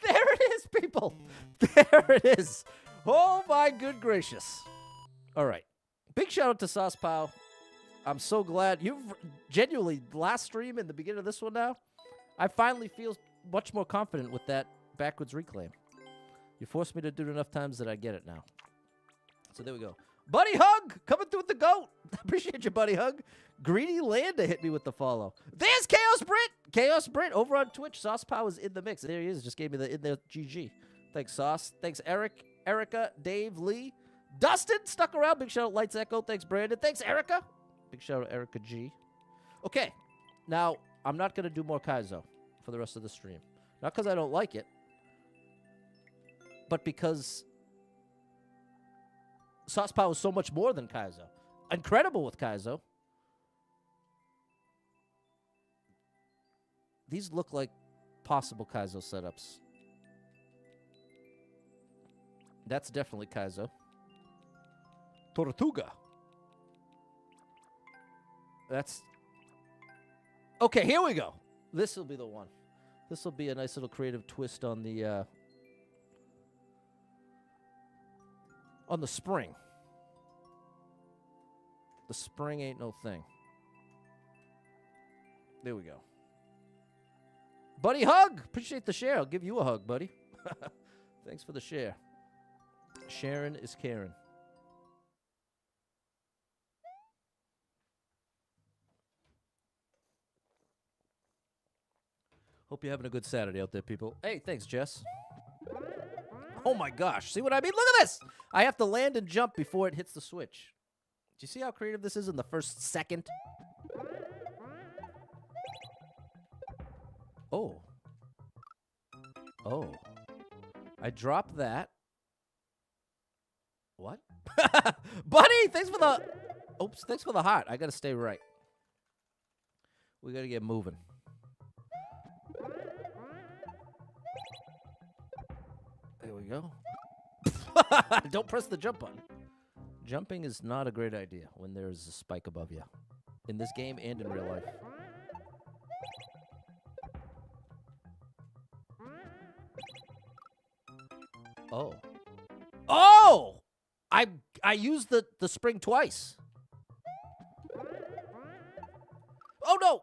There it is, people. There it is. Oh, my good gracious. All right. Big shout out to SaucePow. I'm so glad. You've genuinely, last stream and the beginning of this one now, I finally feel much more confident with that backwards reclaim. You forced me to do it enough times that I get it now. So there we go. Buddy Hug coming through with the GOAT. Appreciate you, Buddy Hug. Greedy Landa hit me with the follow. There's Chaos Brit. Chaos Brit over on Twitch. SaucePow is in the mix. There he is. Just gave me the in there GG. Thanks, Sauce. Thanks, Eric, Erica, Dave, Lee. Dustin stuck around. Big shout out, Lights Echo. Thanks, Brandon. Thanks, Erica. Big shout out, Erica G. Okay. Now, I'm not going to do more Kaizo for the rest of the stream. Not because I don't like it, but because SaucePow is so much more than Kaizo. Incredible with Kaizo. These look like possible Kaizo setups. That's definitely Kaizo. Tortuga. That's... Okay, here we go. This will be the one. This will be a nice little creative twist on the spring. The spring ain't no thing. There we go. Buddy hug! Appreciate the share. I'll give you a hug, buddy. Thanks for the share. Sharon is Karen. Hope you're having a good Saturday out there, people. Hey, thanks, Jess. Oh my gosh. See what I mean? Look at this! I have to land and jump before it hits the switch. Do you see how creative this is in the first second? Oh. Oh. I dropped that. What? Buddy, thanks for the... Oops, thanks for the heart. I gotta stay right. We gotta get moving. There we go. Don't press the jump button. Jumping is not a great idea when there's a spike above you. In this game and in real life. Oh. Oh! I used the spring twice. Oh no!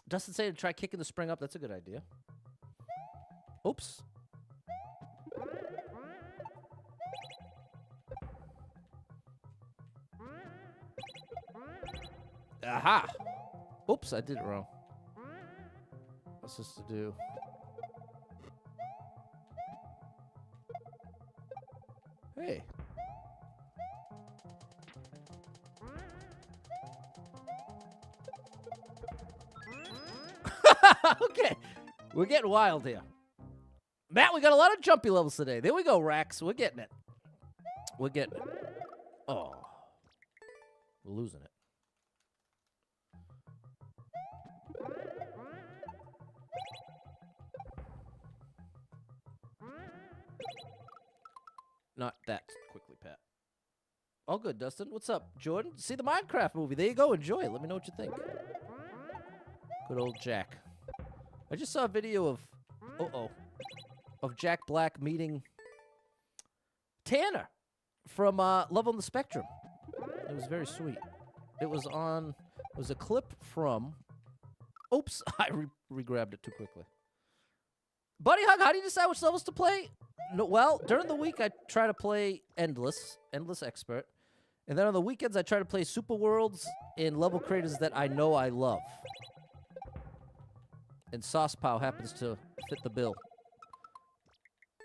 Dustin said to try kicking the spring up. That's a good idea. Oops. Aha! Oops, I did it wrong. What's this to do? Hey. Okay. We're getting wild here. Matt, we got a lot of jumpy levels today. There we go, Rax. We're getting it. We're getting it. Oh. We're losing it. Not that quickly, Pat. All good, Dustin. What's up, Jordan? See the Minecraft movie. There you go. Enjoy it. Let me know what you think. Good old Jack. I just saw a video of... of Jack Black meeting Tanner from Love on the Spectrum. It was very sweet. It was on... It was a clip from... Oops. I re-grabbed it too quickly. Buddy Hug, how do you decide which levels to play? No, well, during the week, I try to play Endless Expert. And then on the weekends, I try to play Super Worlds in level creators that I know I love. And SaucePow happens to fit the bill.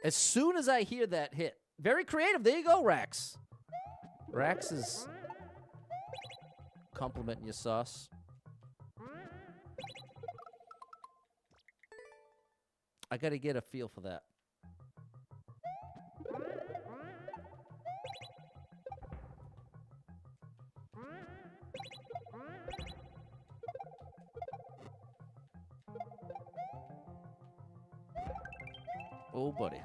As soon as I hear that hit, very creative. There you go, Rax. Rax is complimenting your sauce. I got to get a feel for that. Oh, buddy.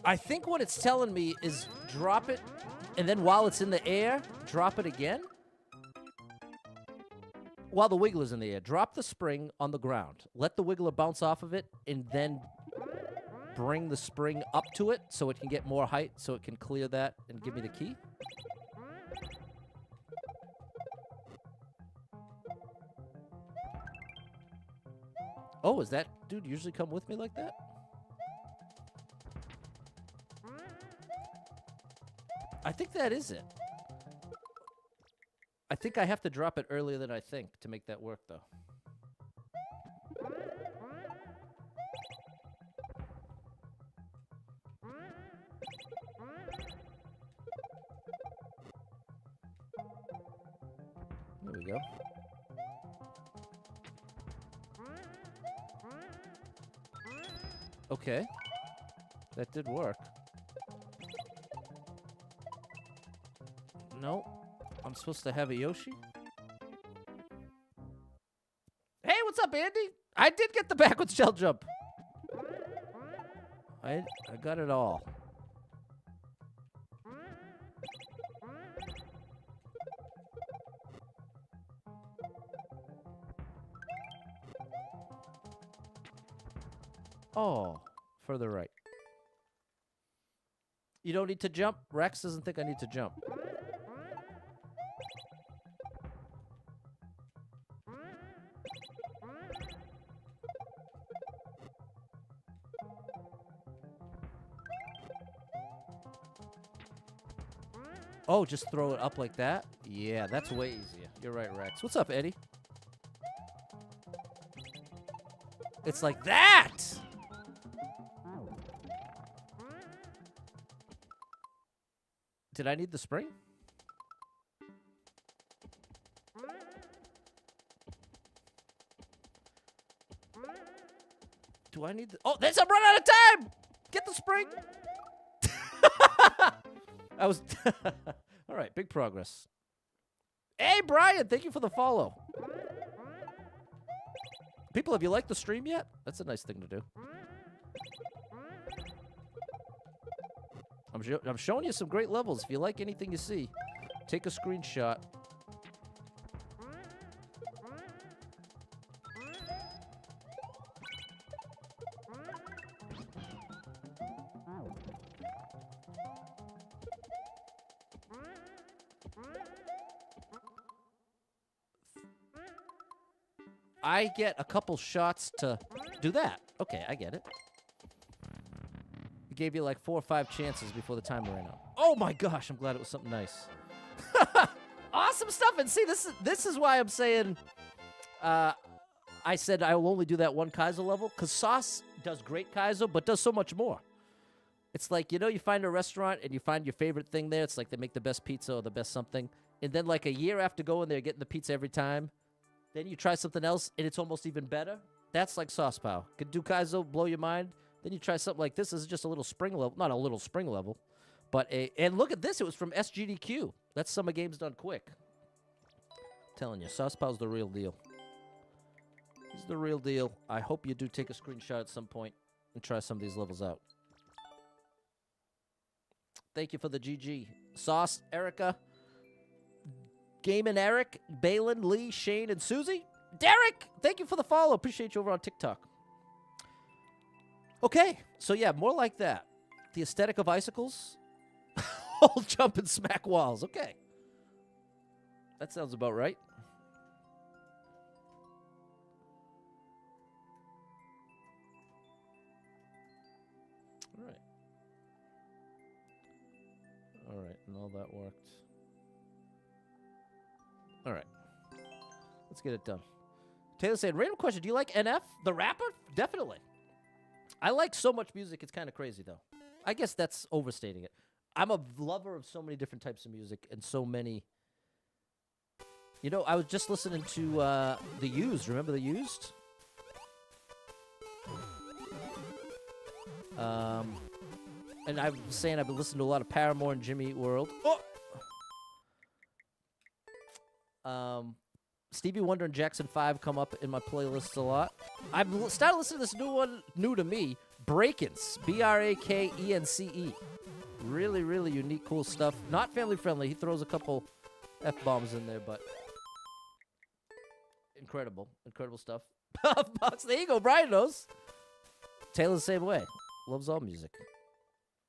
I think what it's telling me is drop it, and then while it's in the air, drop it again. While the wiggler's in the air, drop the spring on the ground. Let the wiggler bounce off of it, and then bring the spring up to it so it can get more height, so it can clear that and give me the key. Oh, is that dude usually come with me like that? I think that is it. I think I have to drop it earlier than I think to make that work, though. There we go. Okay. That did work. No. I'm supposed to have a Yoshi? Hey, job, Andy. I did get the backwards shell jump. I got it all. Oh, further right. You don't need to jump? Rex doesn't think I need to jump. Oh, just throw it up like that? Yeah, that's way easier. You're right, Rex. What's up, Eddie? It's like that! Did I need the spring? Do I need the... Oh, there's a run out of time! Get the spring! I was... All right, big progress. Hey, Brian, thank you for the follow. People, have you liked the stream yet? That's a nice thing to do. I'm showing you some great levels. If you like anything you see, take a screenshot. I get a couple shots to do that. Okay, I get it. It gave you like 4 or 5 chances before the timer ran out. Oh my gosh, I'm glad it was something nice. Awesome stuff. And see, this is why I'm saying I said I will only do that one Kaizo level, because Sauce does great Kaizo, but does so much more. It's like, you know, you find a restaurant and you find your favorite thing there. It's like they make the best pizza or the best something. And then like a year after going there, getting the pizza every time, then you try something else, and it's almost even better. That's like SaucePow. Could do Kaizo, blow your mind. Then you try something like this. This is just a little spring level. Not a little spring level, but a... And look at this. It was from SGDQ. That's Summer Games Done Quick. I'm telling you, SaucePow's the real deal. He's the real deal. I hope you do take a screenshot at some point and try some of these levels out. Thank you for the GG. Sauce, Erica... Game and Eric, Balin, Lee, Shane, and Susie. Derek, thank you for the follow. Appreciate you over on TikTok. Okay, so yeah, more like that. The aesthetic of icicles. Hold, jump, and smack walls. Okay. That sounds about right. All right. All right, and all that worked. All right. Let's get it done. Taylor said, random question. Do you like NF, the rapper? Definitely. I like so much music, it's kind of crazy, though. I guess that's overstating it. I'm a lover of so many different types of music and so many... You know, I was just listening to The Used. Remember The Used? And I was saying I've been listening to a lot of Paramore and Jimmy Eat World. Oh! Stevie Wonder and Jackson 5 come up in my playlists a lot. I've started listening to this new one, new to me, Brakence, Brakence. Really, really unique, cool stuff. Not family friendly. He throws a couple F-bombs in there, but incredible, incredible stuff. Puffbox, there you go. Brian knows. Taylor's the same way. Loves all music.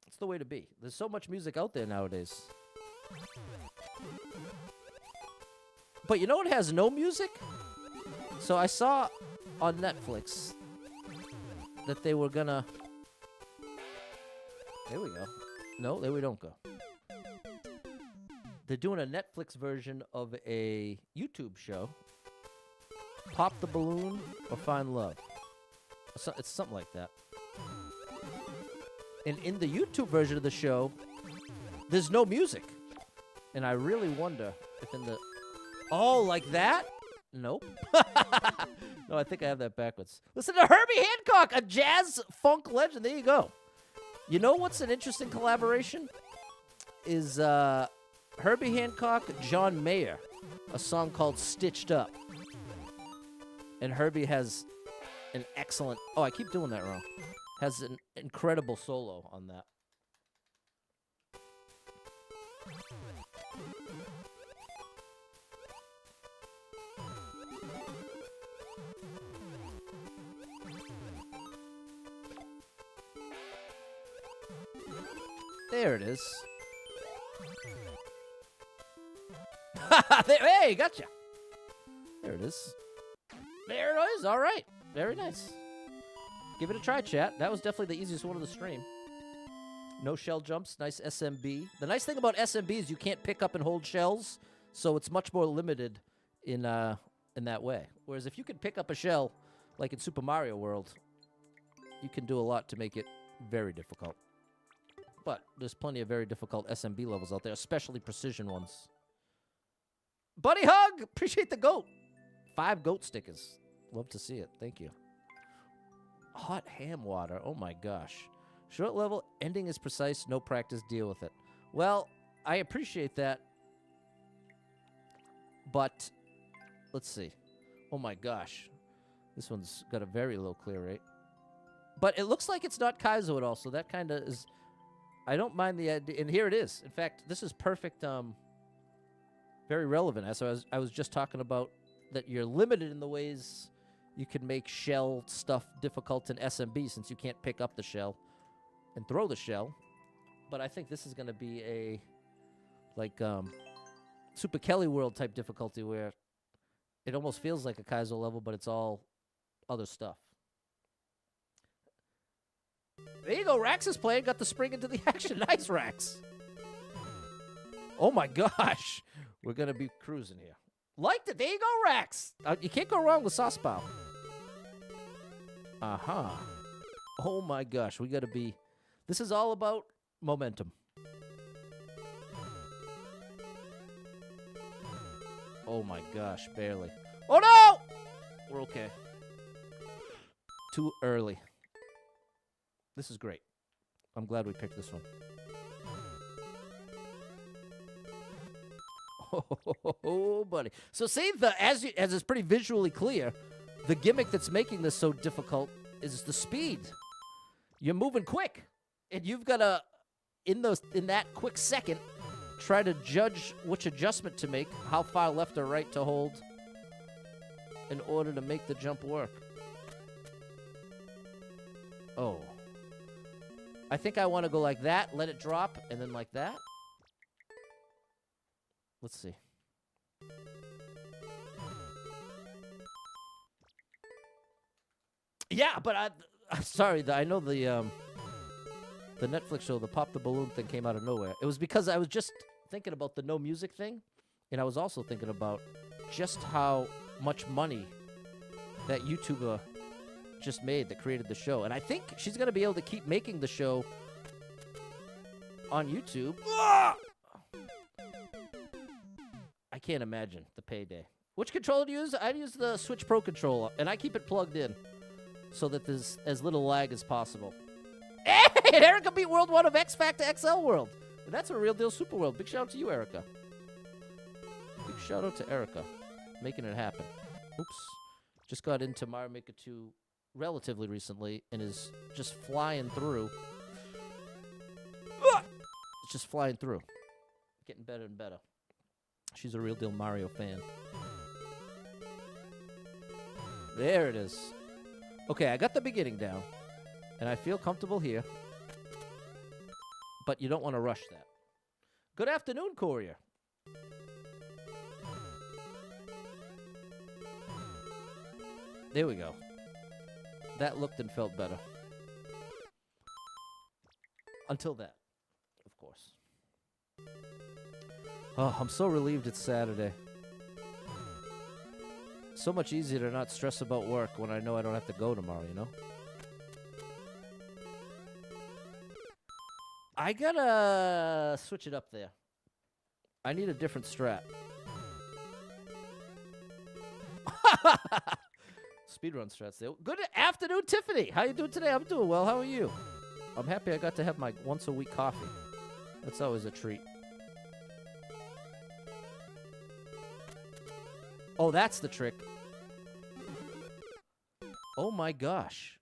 It's the way to be. There's so much music out there nowadays. But you know what has no music? So I saw on Netflix that they were gonna... There we go. No, there we don't go. They're doing a Netflix version of a YouTube show. Pop the Balloon or Find Love. It's something like that. And in the YouTube version of the show, there's no music. And I really wonder if in the... Oh, like that? Nope. No, I think I have that backwards. Listen to Herbie Hancock, a jazz funk legend. There you go. You know what's an interesting collaboration? Is Herbie Hancock, John Mayer, a song called Stitched Up. And Herbie has an excellent... Oh, I keep doing that wrong. Has an incredible solo on that. There it is. Hey, gotcha. There it is. There it is. All right. Very nice. Give it a try, chat. That was definitely the easiest one of the stream. No shell jumps. Nice SMB. The nice thing about SMB is you can't pick up and hold shells, so it's much more limited in that way. Whereas if you can pick up a shell, like in Super Mario World, you can do a lot to make it very difficult. But there's plenty of very difficult SMB levels out there, especially precision ones. Buddy Hug! Appreciate the goat. 5 goat stickers. Love to see it. Thank you. Hot ham water. Oh my gosh. Short level, ending is precise, no practice, deal with it. Well, I appreciate that. But, let's see. Oh my gosh. This one's got a very low clear rate. But it looks like it's not Kaizo at all, so that kind of is... I don't mind the idea. And here it is. In fact, this is perfect, very relevant. As I was just talking about that you're limited in the ways you can make shell stuff difficult in SMB since you can't pick up the shell and throw the shell. But I think this is going to be a, like, Super Kelly World type difficulty where it almost feels like a Kaizo level, but it's all other stuff. There you go. Rax is playing. Got the spring into the action. Nice, Rax. Oh, my gosh. We're going to be cruising here. Liked it. There you go, Rax. You can't go wrong with SaucePow. Uh-huh. Oh, my gosh. We got to be... This is all about momentum. Oh, my gosh. Barely. Oh, no! We're okay. Too early. This is great. I'm glad we picked this one. Oh, buddy. So see, as it's pretty visually clear, the gimmick that's making this so difficult is the speed. You're moving quick, and you've got to, in that quick second, try to judge which adjustment to make, how far left or right to hold, in order to make the jump work. Oh. I think I want to go like that, let it drop, and then like that. Let's see. Yeah, but I'm sorry. I know the Netflix show, the Pop the Balloon thing came out of nowhere. It was because I was just thinking about the no music thing, and I was also thinking about just how much money that YouTuber just made that created the show. And I think she's going to be able to keep making the show on YouTube. I can't imagine the payday. Which controller do you use? I use the Switch Pro controller, and I keep it plugged in so that there's as little lag as possible. Hey, Erica beat World 1 of X Factor XL World. And that's a real deal Super World. Big shout out to you, Erica. Big shout out to Erica. Making it happen. Oops. Just got into Mario Maker 2 relatively recently and is just flying through. It's just flying through. Getting better and better. She's a real deal Mario fan. There it is. Okay, I got the beginning down. And I feel comfortable here. But you don't want to rush that. Good afternoon, Courier. There we go. That looked and felt better. Until that, of course. Oh, I'm so relieved it's Saturday. So much easier to not stress about work when I know I don't have to go tomorrow, you know? I gotta switch it up there. I need a different strat. Speedrun strats there. Good afternoon, Tiffany. How you doing today? I'm doing well. How are you? I'm happy I got to have my once-a-week coffee. That's always a treat. Oh, that's the trick. Oh my gosh.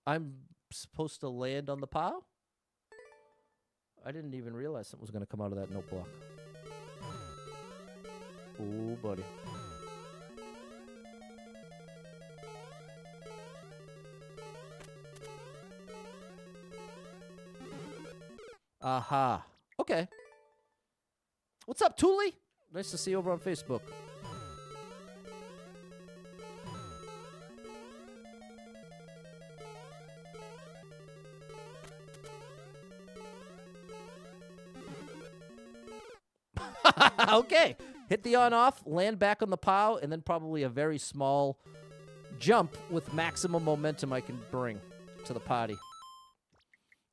I'm supposed to land on the POW? I didn't even realize something was going to come out of that note block. Oh, buddy. Aha. Okay. What's up, Thule? Nice to see you over on Facebook. Okay. Hit the on-off, land back on the POW, and then probably a very small jump with maximum momentum I can bring to the potty.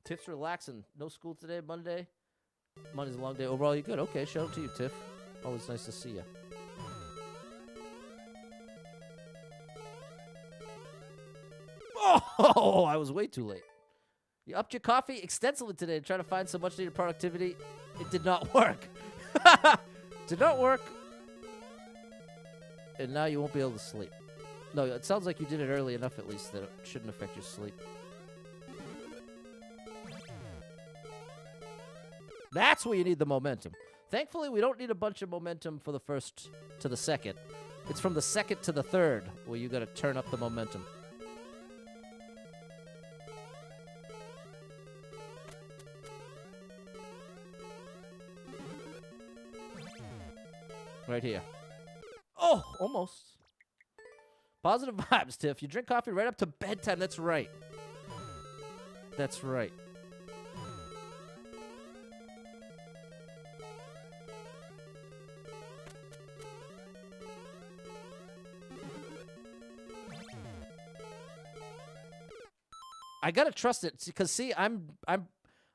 Tiff's relaxing. No school today, Monday. Monday's a long day. Overall, you good? Okay, shout out to you, Tiff. Always nice to see you. Oh, I was way too late. You upped your coffee extensively today to try to find some much-needed productivity. It did not work. Did not work. And now you won't be able to sleep. No, it sounds like you did it early enough, at least, that it shouldn't affect your sleep. That's where you need the momentum. Thankfully, we don't need a bunch of momentum for the first to the second. It's from the second to the third where you got to turn up the momentum. Right here. Oh, almost. Positive vibes, Tiff. You drink coffee right up to bedtime. That's right. That's right. I gotta trust it because see, I'm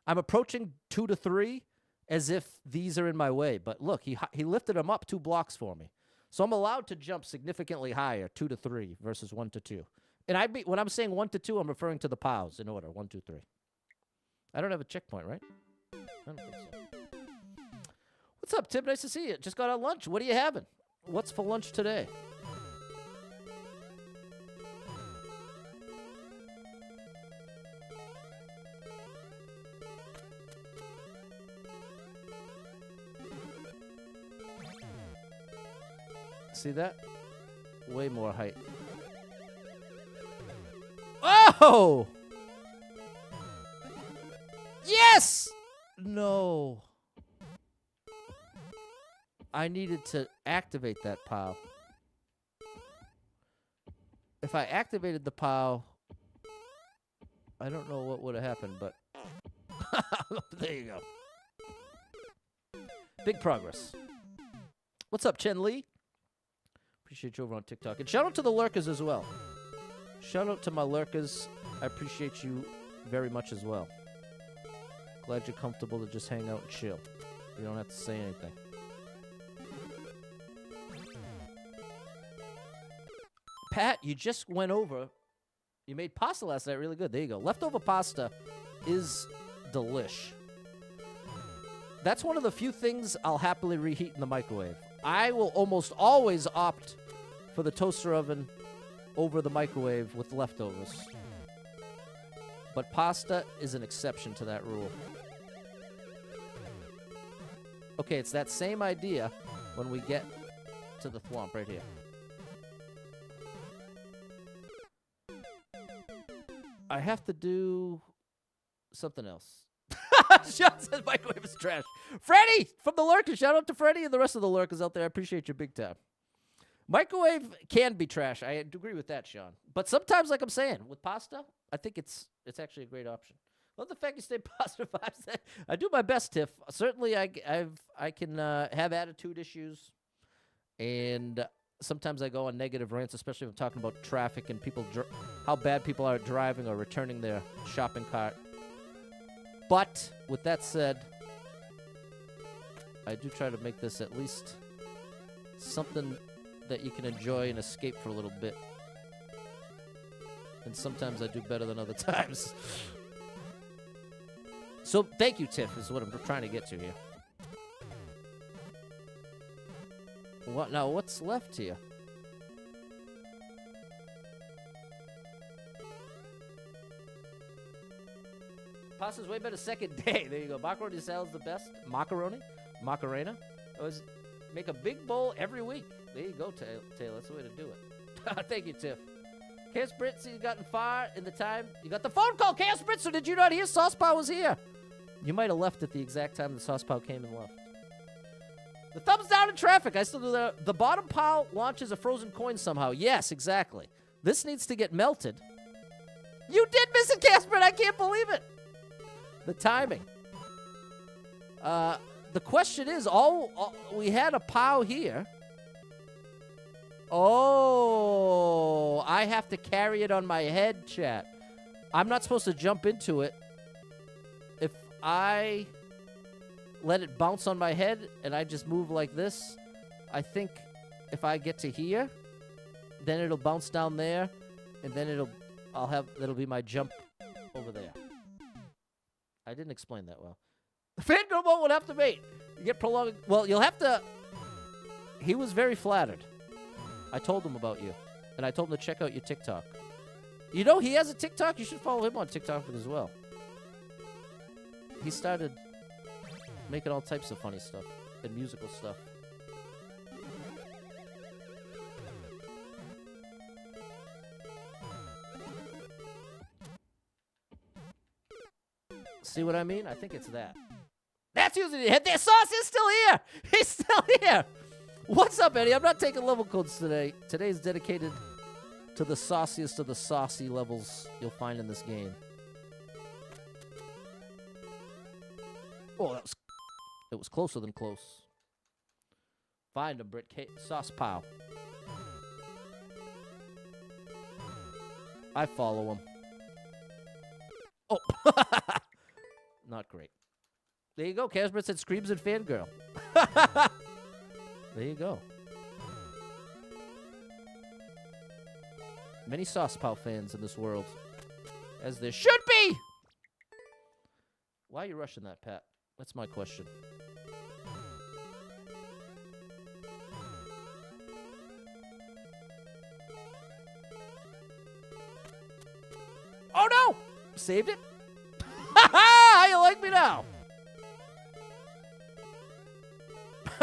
approaching 2 to 3 as if these are in my way. But look, he lifted them up 2 blocks for me, so I'm allowed to jump significantly higher, 2 to 3 versus 1 to 2. And when I'm saying 1 to 2, I'm referring to the POWs in order 1, 2, 3. I don't have a checkpoint, right? I don't think so. What's up, Tim? Nice to see you. Just got on lunch. What are you having? What's for lunch today? See that? Way more height. Oh! Yes! No. I needed to activate that POW. If I activated the POW, I don't know what would have happened, but there you go. Big progress. What's up, Chen Li? Appreciate you over on TikTok. And shout out to the lurkers as well. Shout out to my lurkers. I appreciate you very much as well. Glad you're comfortable to just hang out and chill. You don't have to say anything. Pat, you just went over. You made pasta last night really good. There you go. Leftover pasta is delish. That's one of the few things I'll happily reheat in the microwave. I will almost always opt for the toaster oven over the microwave with leftovers. But pasta is an exception to that rule. Okay, it's that same idea when we get to the thwomp right here. I have to do something else. Sean says microwave is trash. Freddie from the lurkers. Shout out to Freddie and the rest of the lurkers out there. I appreciate you big time. Microwave can be trash. I agree with that, Sean. But sometimes, like I'm saying, with pasta, I think it's actually a great option. Love the fact you stay positive vibes. I do my best, Tiff. Certainly, I can have attitude issues, and sometimes I go on negative rants, especially if I'm talking about traffic and people, how bad people are at driving or returning their shopping cart. But with that said, I do try to make this at least something that you can enjoy and escape for a little bit. And sometimes I do better than other times. So thank you, Tiff, is what I'm trying to get to here. What now? What's left here? Pasta's way better second day. There you go. Macaroni salad's the best. Macarena. Always make a big bowl every week. There you go, Taylor. That's the way to do it. Thank you, Tiff. Chaos Britz, you've gotten far in the time. You got the phone call, Chaos Britz, so did you not hear SaucePow was here? You might have left at the exact time that SaucePow came and left. The thumbs down in traffic. I still do that. The bottom pile launches a frozen coin somehow. Yes, exactly. This needs to get melted. You did miss it, Casper. I can't believe it. The timing. The question is, we had a POW here. Oh, I have to carry it on my head, chat. I'm not supposed to jump into it. If I let it bounce on my head and I just move like this, I think if I get to here, then it'll bounce down there, and then that'll be my jump over there. I didn't explain that well. The fangirl mode would have to wait. You get prolonged. Well, you'll have to. He was very flattered. I told him about you, and I told him to check out your TikTok. You know he has a TikTok? You should follow him on TikTok as well. He started making all types of funny stuff and musical stuff. See what I mean? I think it's that. That's usually it. Their Sauce is still here. He's still here. What's up, Eddie? I'm not taking level codes today. Today's dedicated to the sauciest of the saucy levels you'll find in this game. Oh, it was closer than close. Find him, Brit. SaucePow. I follow him. Oh. Not great. There you go. Casper said screams and fangirl. There you go. Many SaucePow fans in this world. As there should be! Why are you rushing that, Pat? That's my question. Oh, no! Saved it? How you like me now?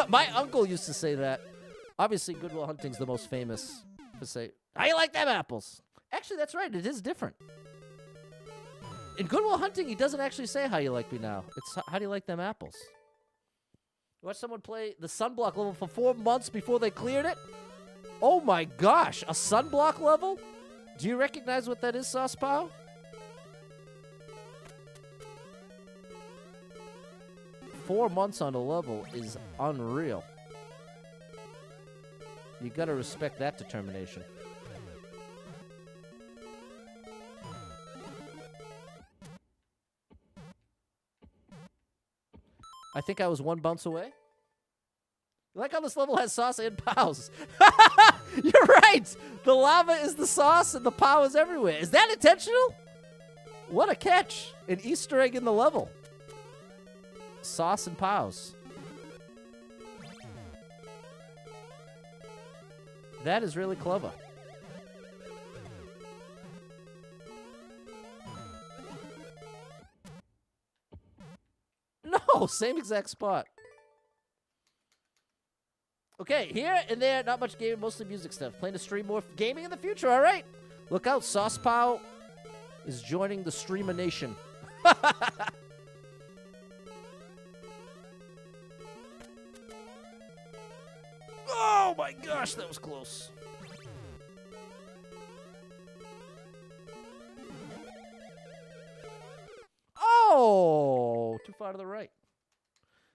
My uncle used to say that. Obviously, Good Will Hunting's the most famous to say, how you like them apples? Actually, that's right. It is different. In Good Will Hunting, he doesn't actually say how you like me now. It's how do you like them apples? Watch someone play the sunblock level for 4 months before they cleared it? Oh my gosh, a sunblock level? Do you recognize what that is, SaucePow? Four months on a level is unreal. You gotta respect that determination. I think I was one bounce away. You like how this level has sauce and POWs? You're right! The lava is the sauce and the POW is everywhere. Is that intentional? What a catch. An Easter egg in the level. Sauce and POWs. That is really clever. No, same exact spot. Okay, here and there, not much gaming, mostly music stuff. Plan to stream more gaming in the future, all right? Look out, SaucePow is joining the Streamer Nation. Oh my gosh, that was close. Oh, too far to the right.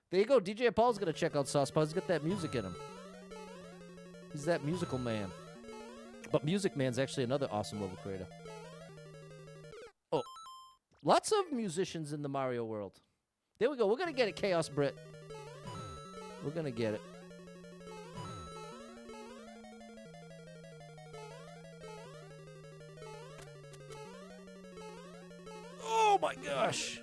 There you go. DJ Paul's going to check out SaucePow. He's got that music in him. He's that musical man. But Music Man's actually another awesome level creator. Oh, lots of musicians in the Mario world. There we go. We're going to get it, Chaos Brit. We're going to get it. Oh my gosh.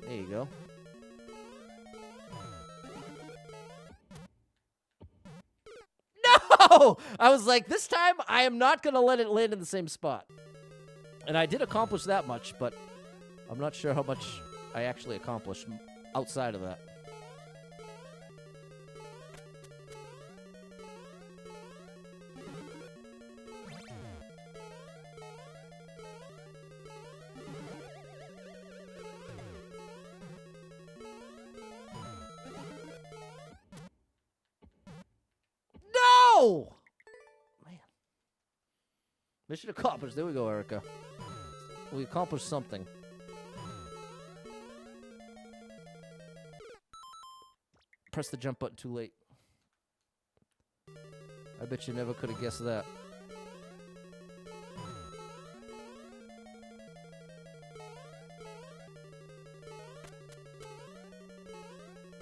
There you go. No! I was like, this time I am not going to let it land in the same spot. And I did accomplish that much, but I'm not sure how much I actually accomplished outside of that. No! Man. Mission accomplished. There we go, Erica. We accomplished something. Press the jump button too late. I bet you never could have guessed that.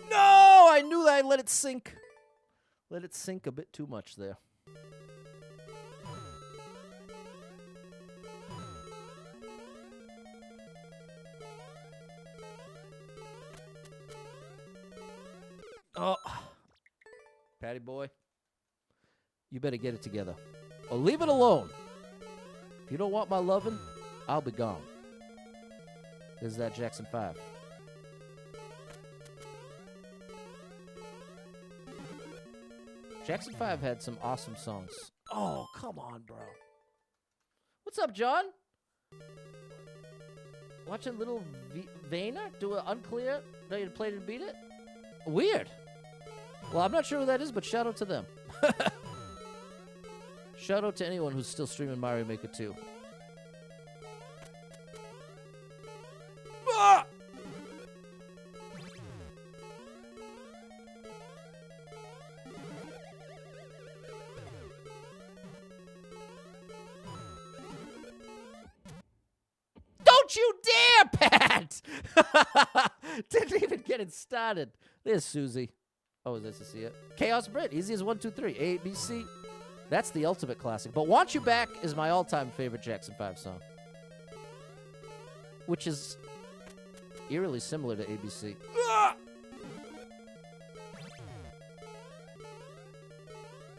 No! I knew that I let it sink. Let it sink a bit too much there. Oh, Patty boy, you better get it together. Or leave it alone. If you don't want my lovin', I'll be gone. There's that Jackson 5. Jackson 5 had some awesome songs. Oh, come on, bro. What's up, John? Watching little Vayner do an unclear? No, you played and beat it? Weird. Well, I'm not sure who that is, but shout out to them. Shout out to anyone who's still streaming Mario Maker 2. Ah! Don't you dare, Pat! Didn't even get it started. There's Susie. Oh, is this to see it? Chaos Brit, easy as 1, 2, 3. A, B, C. That's the ultimate classic. But Want You Back is my all-time favorite Jackson 5 song. Which is eerily similar to ABC. Ah!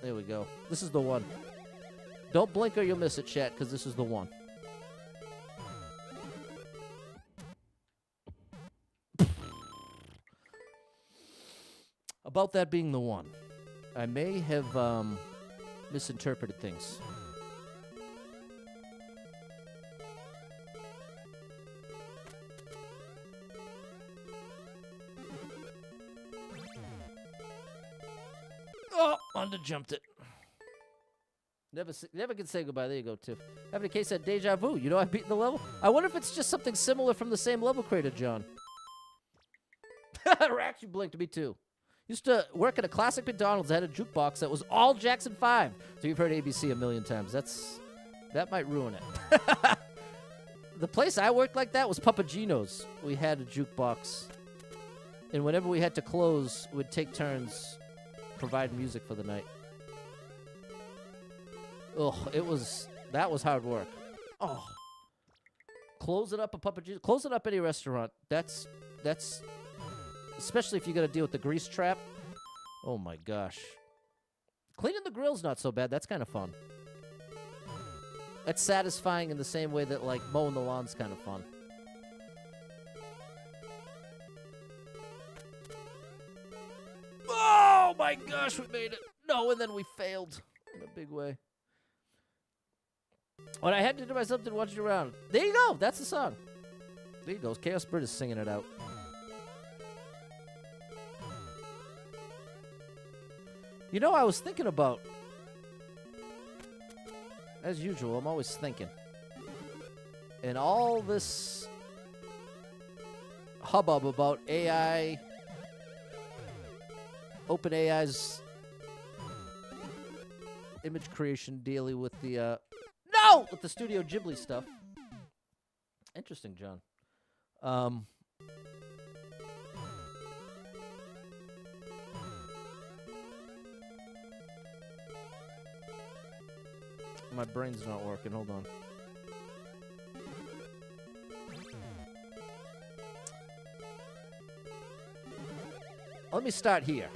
There we go. This is the one. Don't blink or you'll miss it, chat, because this is the one. About that being the one, I may have misinterpreted things. Oh, underjumped it. Never can say goodbye. There you go, Tiff. Having a case at Deja Vu. You know I've beaten the level? I wonder if it's just something similar from the same level creator, John. Rax, you blinked me too. Used to work at a classic McDonald's that had a jukebox that was all Jackson 5. So you've heard ABC a million times. That might ruin it. The place I worked like that was Papagino's. We had a jukebox. And whenever we had to close, we'd take turns providing music for the night. Oh, that was hard work. Oh. Closing up a Papagino's, closing up any restaurant. That's especially if you got to deal with the grease trap. Oh my gosh. Cleaning the grill's not so bad. That's kind of fun. That's satisfying in the same way that, like, mowing the lawn's kind of fun. Oh my gosh, we made it. No, and then we failed in a big way. What I had to do myself didn't watch you around. There you go. That's the song. There you go. Chaos Bird is singing it out. You know, I was thinking about, as usual, I'm always thinking. And all this hubbub about AI, OpenAI's image creation dealing with the, with the Studio Ghibli stuff. Interesting, John. My brain's not working. Hold on. Let me start here.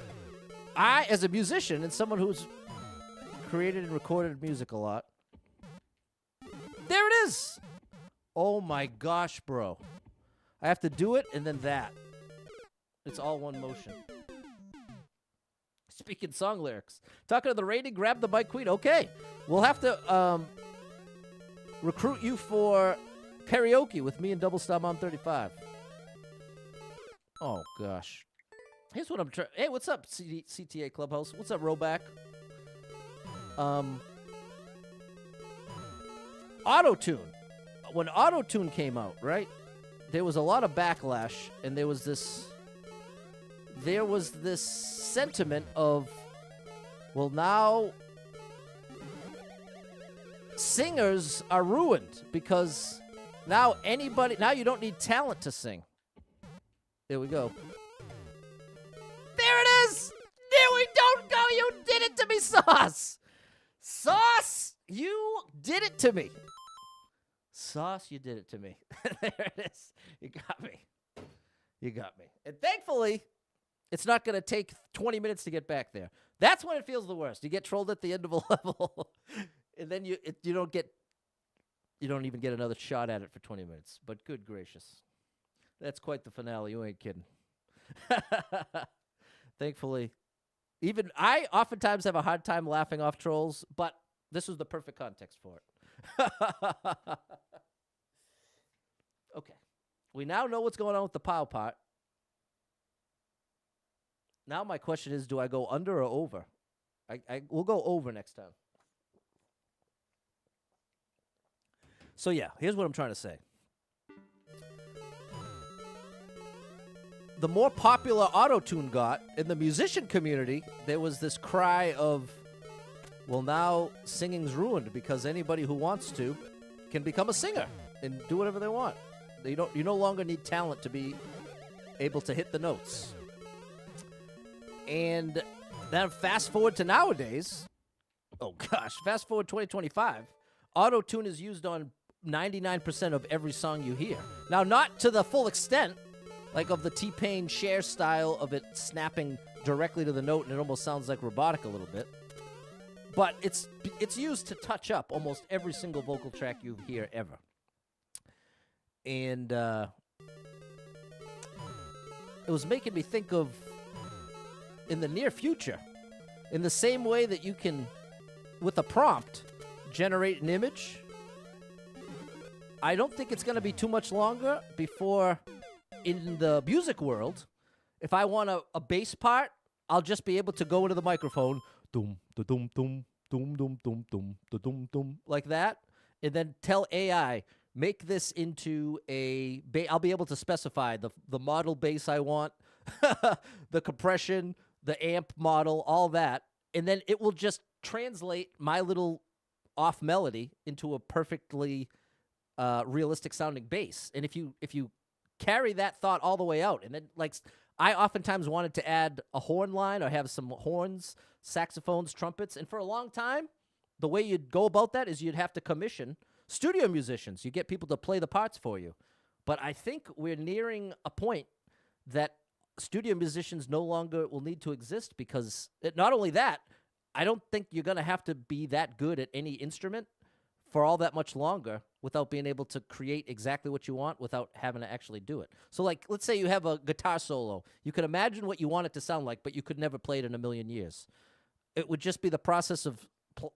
I, as a musician and someone who's created and recorded music a lot. There it is! Oh my gosh, bro. I have to do it and then that. It's all one motion. Speaking song lyrics. Talking to the rating, grab the mic queen. Okay. We'll have to recruit you for karaoke with me and Double Star Mom 35. Oh, gosh. Here's what I'm trying. Hey, what's up, CTA Clubhouse? What's up, Roback? Auto-tune. When Auto-tune came out, right, there was a lot of backlash, and there was this sentiment of, well, now singers are ruined because now you don't need talent to sing. There we go. There it is! There we don't go! You did it to me, Sauce! Sauce! You did it to me. Sauce, you did it to me. There it is. You got me. You got me. And thankfully, it's not going to take 20 minutes to get back there. That's when it feels the worst. You get trolled at the end of a level, and then you don't even get another shot at it for 20 minutes. But good gracious. That's quite the finale. You ain't kidding. Thankfully, even I oftentimes have a hard time laughing off trolls, but this was the perfect context for it. Okay. We now know what's going on with the POW part. Now my question is, do I go under or over? We'll go over next time. So yeah, here's what I'm trying to say. The more popular Auto-Tune got in the musician community, there was this cry of, well, now singing's ruined because anybody who wants to can become a singer and do whatever they want. You no longer need talent to be able to hit the notes. And then fast forward to nowadays, oh gosh, fast forward 2025, Auto-Tune is used on 99% of every song you hear. Now, not to the full extent, like of the T-Pain Cher style of it snapping directly to the note and it almost sounds like robotic a little bit. But it's used to touch up almost every single vocal track you hear ever. And it was making me think of, in the near future, in the same way that you can, with a prompt, generate an image, I don't think it's going to be too much longer before, in the music world, if I want a bass part, I'll just be able to go into the microphone, doom, da-doom, doom, doom, doom, doom, doom, da-doom, doom, like that, and then tell AI, make this into a I'll be able to specify the model bass I want, the compression, the amp model, all that, and then it will just translate my little off melody into a perfectly realistic sounding bass. And if you carry that thought all the way out, and then like I oftentimes wanted to add a horn line or have some horns, saxophones, trumpets, and for a long time, the way you'd go about that is you'd have to commission studio musicians. You get people to play the parts for you. But I think we're nearing a point that studio musicians no longer will need to exist because not only that, I don't think you're going to have to be that good at any instrument for all that much longer without being able to create exactly what you want without having to actually do it. So, like, let's say you have a guitar solo. You could imagine what you want it to sound like, but you could never play it in a million years. It would just be the process of,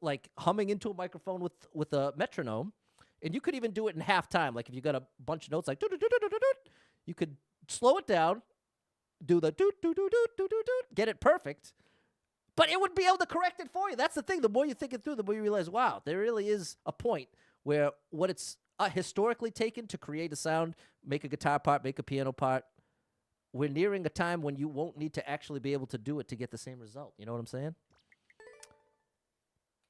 like, humming into a microphone with a metronome, and you could even do it in half time. Like, if you got a bunch of notes, like, you could slow it down, do the get it perfect, but it would be able to correct it for you. That's the thing. The more you think it through, the more you realize, wow, there really is a point where what it's historically taken to create a sound, make a guitar part, make a piano part, we're nearing a time when you won't need to actually be able to do it to get the same result. You know what I'm saying?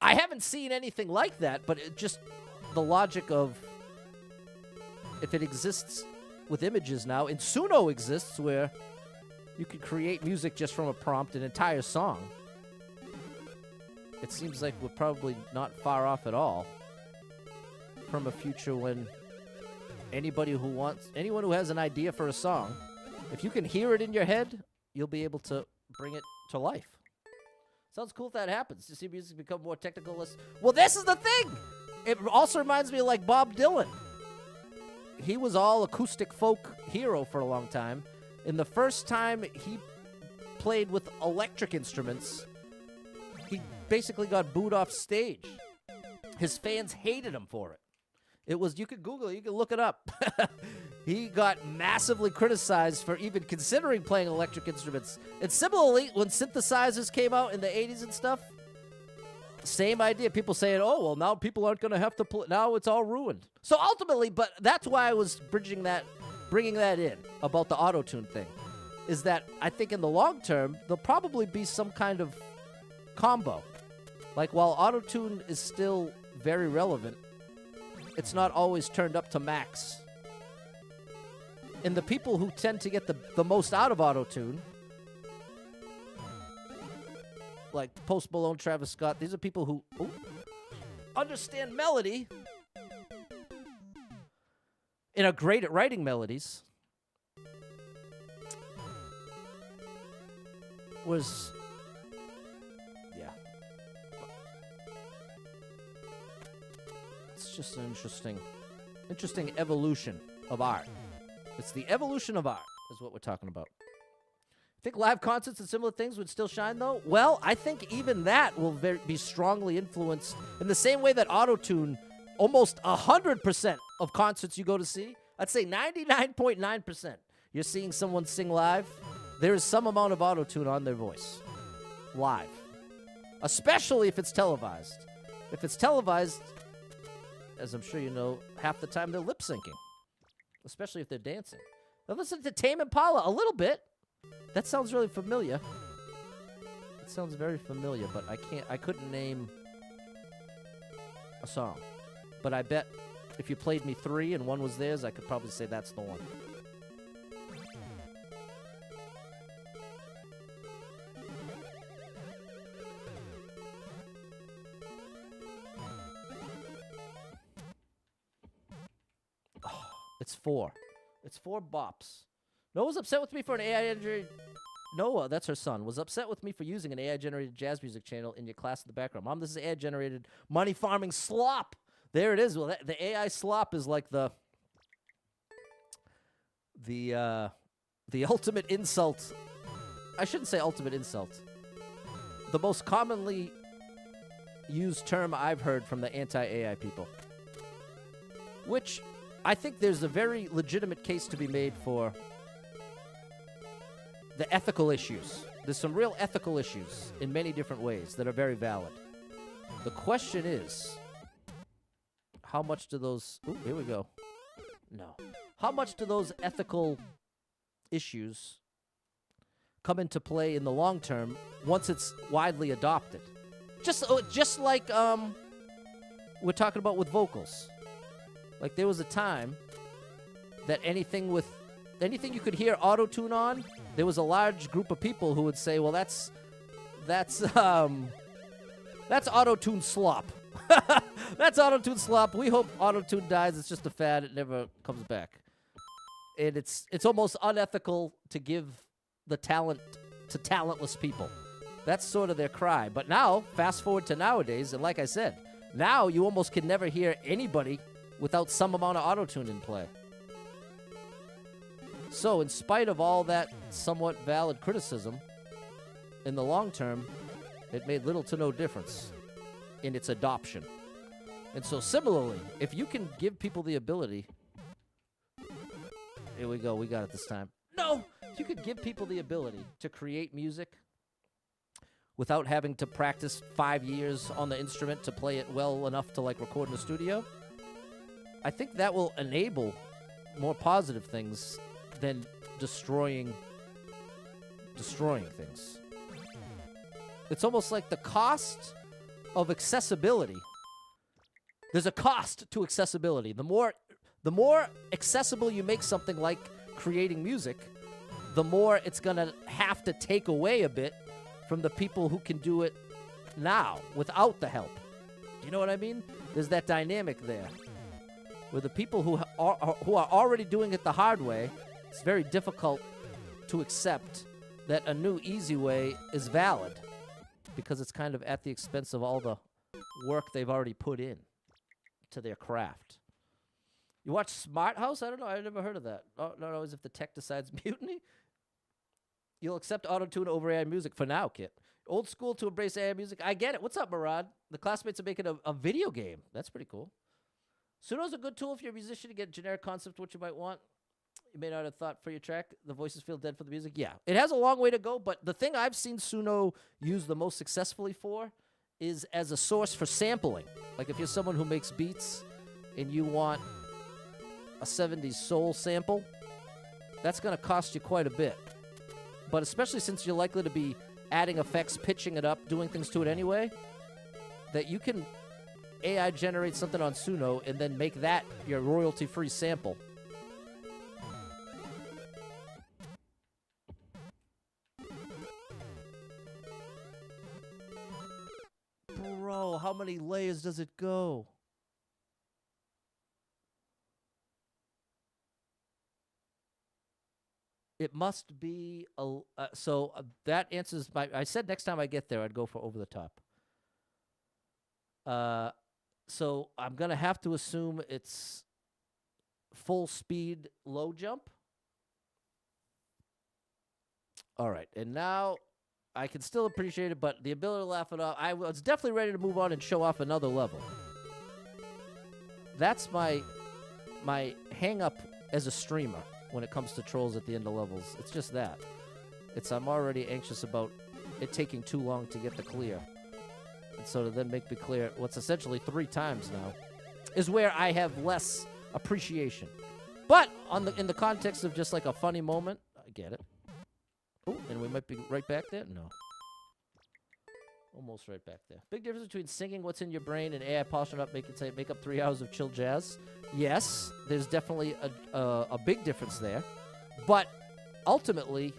I haven't seen anything like that, but it just the logic of if it exists with images now, and Suno exists where you could create music just from a prompt, an entire song. It seems like we're probably not far off at all from a future when anyone who has an idea for a song, if you can hear it in your head, you'll be able to bring it to life. Sounds cool if that happens. To see music become more technical. Well, this is the thing. It also reminds me of like Bob Dylan. He was all acoustic folk hero for a long time. And the first time he played with electric instruments, he basically got booed off stage. His fans hated him for it. It was, you could Google it, you could look it up. He got massively criticized for even considering playing electric instruments. And similarly, when synthesizers came out in the 80s and stuff, same idea. People saying, oh, well, now people aren't going to have to play. Now it's all ruined. So ultimately, but that's why I was bringing that in about the auto-tune thing, is that I think in the long term, there'll probably be some kind of combo. Like, while auto-tune is still very relevant, it's not always turned up to max. And the people who tend to get the most out of auto-tune, like Post Malone, Travis Scott, these are people who understand melody and are great at writing melodies. It's just an interesting evolution of art. It's the evolution of art is what we're talking about. Think live concerts and similar things would still shine, though? Well, I think even that will be strongly influenced in the same way that auto-tune, almost 100% of concerts you go to see, I'd say 99.9%, you're seeing someone sing live, there is some amount of auto-tune on their voice. Live. Especially if it's televised. If it's televised, as I'm sure you know, half the time they're lip-syncing. Especially if they're dancing. Now listen to Tame Impala a little bit. That sounds really familiar. It sounds very familiar, but I couldn't name a song. But I bet if you played me 3 and one was theirs, I could probably say that's the one. Oh, it's 4. It's 4 bops. Noah's upset with me for an AI-generated... Noah, that's her son, was upset with me for using an AI-generated jazz music channel in your class in the background. Mom, this is AI-generated money farming slop. There it is. Well, the AI slop is like the ultimate insult. I shouldn't say ultimate insult. The most commonly used term I've heard from the anti-AI people. Which I think there's a very legitimate case to be made for the ethical issues. There's some real ethical issues in many different ways that are very valid. The question is, how much do those... Ooh, here we go. No. How much do those ethical issues come into play in the long term once it's widely adopted? Just like we're talking about with vocals. Like, there was a time that anything you could hear auto-tune on, there was a large group of people who would say, well, that's auto-tune slop. That's auto-tune slop. We hope auto-tune dies. It's just a fad. It never comes back. And it's almost unethical to give the talent to talentless people. That's sort of their cry. But now, fast forward to nowadays, and like I said, now you almost can never hear anybody without some amount of auto-tune in play. So, in spite of all that somewhat valid criticism, in the long term, it made little to no difference in its adoption. And so, similarly, if you can give people the ability... Here we go, we got it this time. No! You could give people the ability to create music without having to practice 5 years on the instrument to play it well enough to, like, record in the studio. I think that will enable more positive things than destroying things. It's almost like the cost of accessibility. There's a cost to accessibility. The more accessible you make something like creating music, the more it's going to have to take away a bit from the people who can do it now without the help. Do you know what I mean? There's that dynamic there, where the people who are already doing it the hard way, it's very difficult to accept that a new easy way is valid. because it's kind of at the expense of all the work they've already put in to their craft. You watch Smart House? I don't know. I've never heard of that. Oh, no, as if the tech decides mutiny. You'll accept auto-tune over AI music for now, Kit. Old school to embrace AI music. I get it. What's up, Murad? The classmates are making a video game. That's pretty cool. Suno's a good tool if you're a musician to get a generic concept of what you might want. You may not have thought for your track. The voices feel dead for the music. Yeah, it has a long way to go, but the thing I've seen Suno use the most successfully for is as a source for sampling. Like if you're someone who makes beats and you want a 70s soul sample, that's going to cost you quite a bit. But especially since you're likely to be adding effects, pitching it up, doing things to it anyway, that you can AI generate something on Suno and then make that your royalty-free sample. Bro, how many layers does it go? It must be a that answers my. I said next time I get there, I'd go for over the top. So I'm gonna have to assume it's full speed low jump. All right, and now I can still appreciate it, but the ability to laugh it off. I was definitely ready to move on and show off another level. That's my hang up as a streamer when it comes to trolls at the end of levels. It's just that. I'm already anxious about it taking too long to get the clear. And so to then make me clear what's essentially 3 times now is where I have less appreciation. But in the context of just like a funny moment, I get it. Oh, and we might be right back there? No. Almost right back there. Big difference between singing what's in your brain and AI polishing up, make up 3 hours of chill jazz. Yes, there's definitely a big difference there. But ultimately,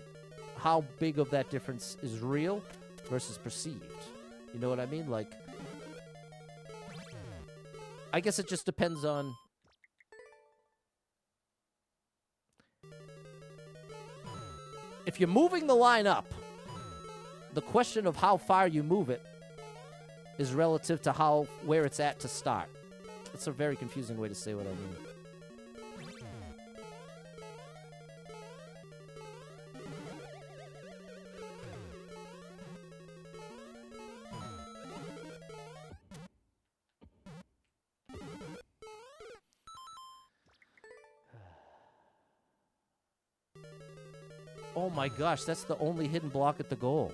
how big of that difference is real versus perceived? You know what I mean? Like, I guess it just depends on... If you're moving the line up, the question of how far you move it is relative to where it's at to start. It's a very confusing way to say what I mean. Oh my gosh, that's the only hidden block at the goal.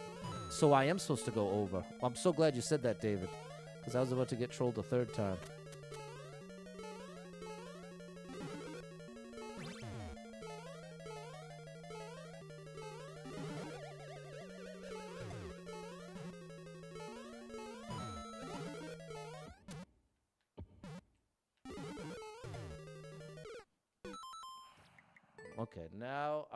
So I am supposed to go over. I'm so glad you said that, David, because I was about to get trolled a 3rd time. Okay, now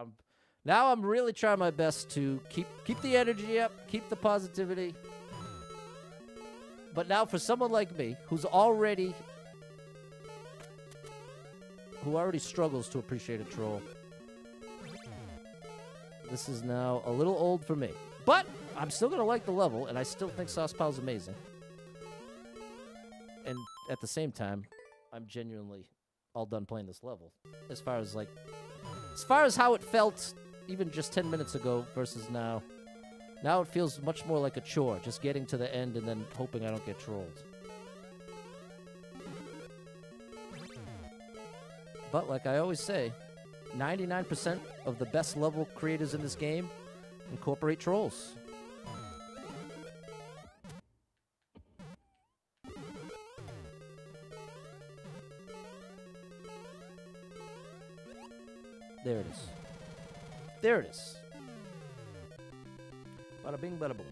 I'm really trying my best to keep the energy up, keep the positivity. But now for someone like me, who already struggles to appreciate a troll, this is now a little old for me. But I'm still going to like the level, and I still think SaucePow is amazing. And at the same time, I'm genuinely all done playing this level. As far as how it felt even just 10 minutes ago versus now. Now it feels much more like a chore, just getting to the end and then hoping I don't get trolled. But like I always say, 99% of the best level creators in this game incorporate trolls. There it is. There it is. Bada bing, bada boom.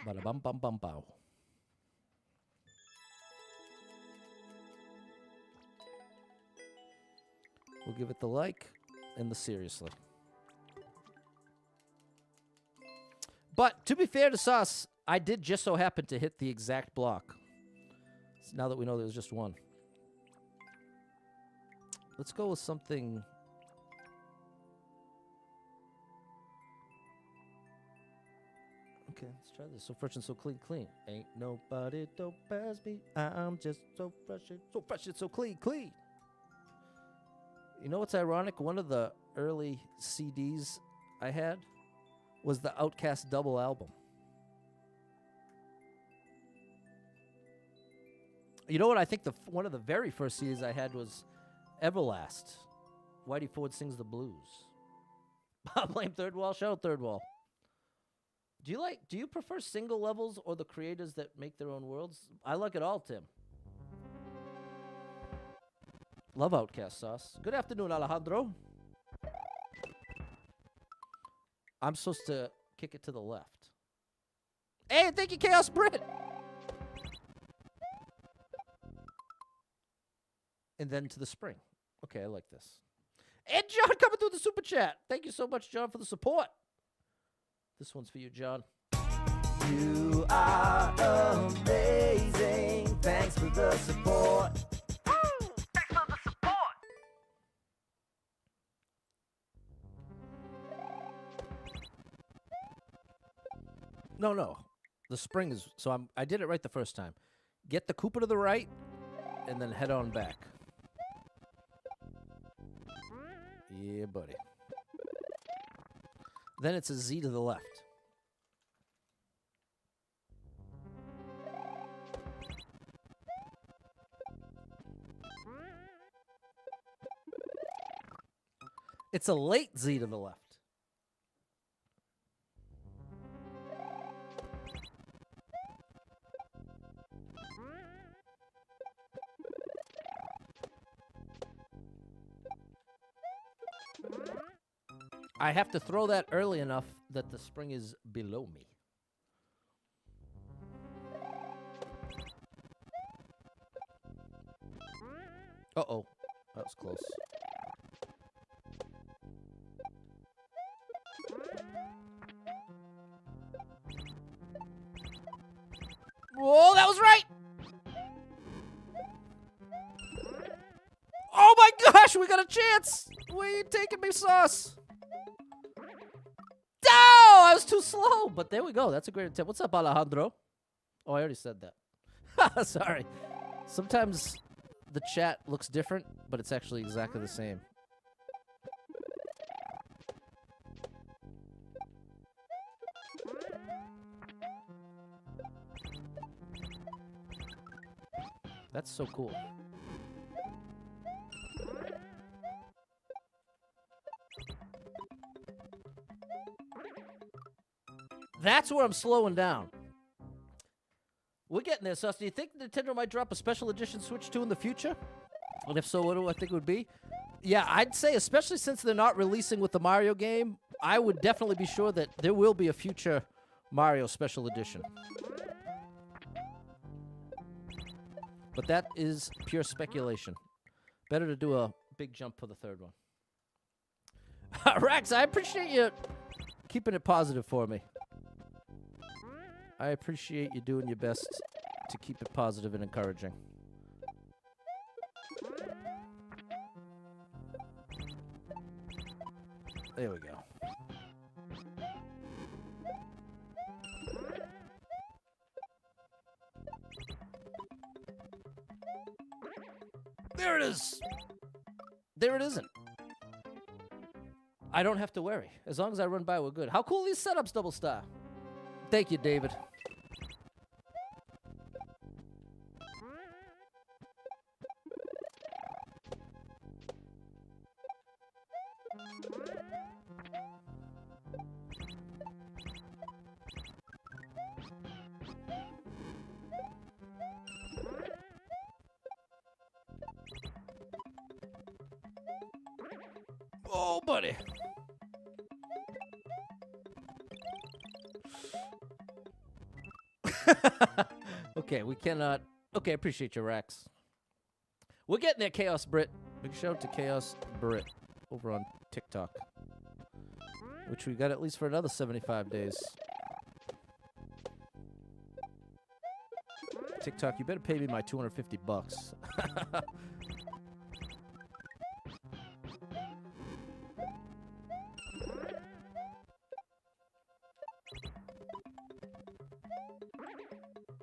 Bada bum bum bum bow. We'll give it the like and the seriously. But to be fair to Sauce, I did just so happen to hit the exact block. So now that we know there was just one. Let's go with something. Okay, let's try this. So fresh and so clean, clean. Ain't nobody dope as me. I'm just so fresh and so clean, clean. You know what's ironic? One of the early CDs I had was the Outkast double album. You know what? I think one of the very first CDs I had was Everlast. Whitey Ford Sings the Blues. I blame Third Wall. Shout out Third Wall. Do you prefer single levels or the creators that make their own worlds? I like it all, Tim. Love Outkast Sauce. Good afternoon, Alejandro. I'm supposed to kick it to the left. Hey, thank you, Chaos Brit. And then to the spring. Okay, I like this. And John coming through the super chat. Thank you so much, John, for the support. This one's for you, John. You are amazing. Thanks for the support. Thanks for the support. No. The spring is... So I did it right the first time. Get the Cooper to the right, and then head on back. Yeah, buddy. Then it's a Z to the left. It's a late Z to the left. I have to throw that early enough that the spring is below me. Uh-oh. That was close. Whoa, that was right! Oh my gosh, we got a chance! Where are you taking me, Sauce? No! I was too slow, but there we go. That's a great attempt. What's up, Alejandro? Oh, I already said that. Sorry. Sometimes the chat looks different, but it's actually exactly the same. That's so cool. That's where I'm slowing down. We're getting there, Sauce. Do you think Nintendo might drop a special edition Switch 2 in the future? And if so, what do I think it would be? Yeah, I'd say, especially since they're not releasing with the Mario game, I would definitely be sure that there will be a future Mario special edition. But that is pure speculation. Better to do a big jump for the third one. Rex, I appreciate you keeping it positive for me. I appreciate you doing your best to keep it positive and encouraging. There we go. There it is. There it isn't. I don't have to worry. As long as I run by, we're good. How cool are these setups, Double Star? Thank you, David. Oh, buddy. Okay, we cannot... Okay, appreciate you, Rex. We're getting there, Chaos Brit. Big shout out to Chaos Brit over on TikTok. Which we got at least for another 75 days. TikTok, you better pay me my $250.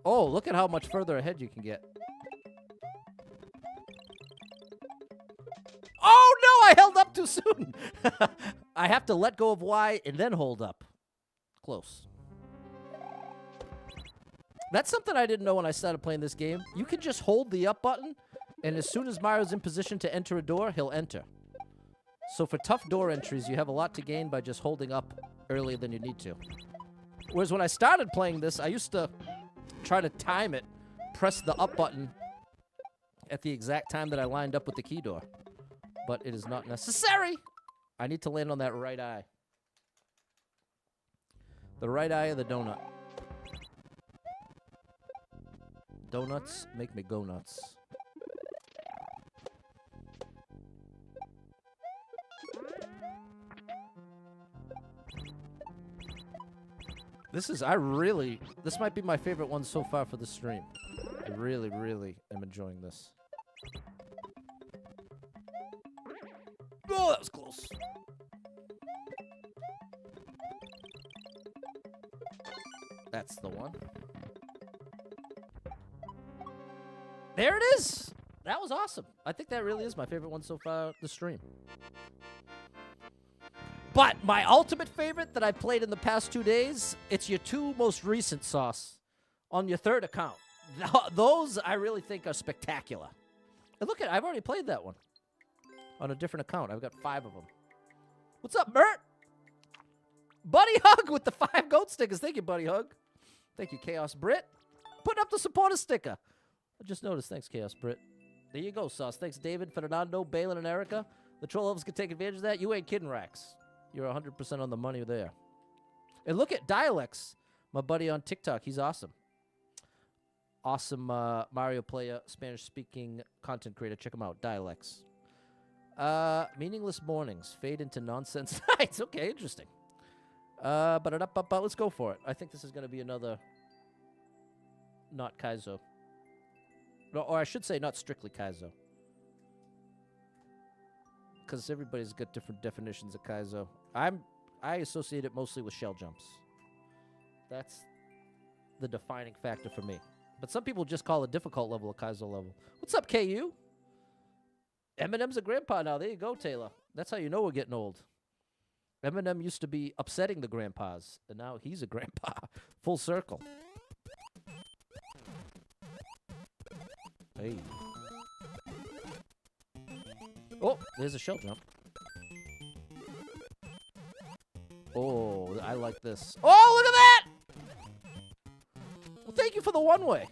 Oh, look at how much further ahead you can get. Oh, no, I held up too soon. I have to let go of Y and then hold up. Close. That's something I didn't know when I started playing this game. You can just hold the up button, and as soon as Mario's in position to enter a door, he'll enter. So for tough door entries, you have a lot to gain by just holding up earlier than you need to. Whereas when I started playing this, I used to try to time it, press the up button at the exact time that I lined up with the key door. But it is not necessary. I need to land on that right eye. The right eye of the donut. Donuts make me go nuts. This might be my favorite one so far for the stream. I really, really am enjoying this. Oh, that was close. That's the one. There it is! That was awesome. I think that really is my favorite one so far the stream. But my ultimate favorite that I've played in the past 2 days, it's your two most recent, Sauce, on your third account. Those I really think are spectacular. And look at, I've already played that one on a different account. I've got 5 of them. What's up, Mert? Buddy Hug with the 5 goat stickers. Thank you, Buddy Hug. Thank you, Chaos Brit. Putting up the supporter sticker. I just noticed. Thanks, Chaos Brit. There you go, Sauce. Thanks, David, Fernando, Balin, and Erica. The troll elves can take advantage of that. You ain't kidding, Rax. You're 100% on the money there. And look at Dialects, my buddy on TikTok. He's awesome. Awesome Mario player, Spanish-speaking content creator. Check him out. Dialects. Meaningless mornings fade into nonsense nights. Okay, interesting. But let's go for it. I think this is going to be another not Kaizo. No, or I should say not strictly Kaizo. Because everybody's got different definitions of Kaizo. I associate it mostly with shell jumps. That's the defining factor for me. But some people just call a difficult level a Kaizo level. What's up, KU? Eminem's a grandpa now. There you go, Taylor. That's how you know we're getting old. Eminem used to be upsetting the grandpas, and now he's a grandpa. Full circle. Hey. Oh, there's a shell jump. Oh, I like this. Oh, look at that! Well, thank you for the one-way.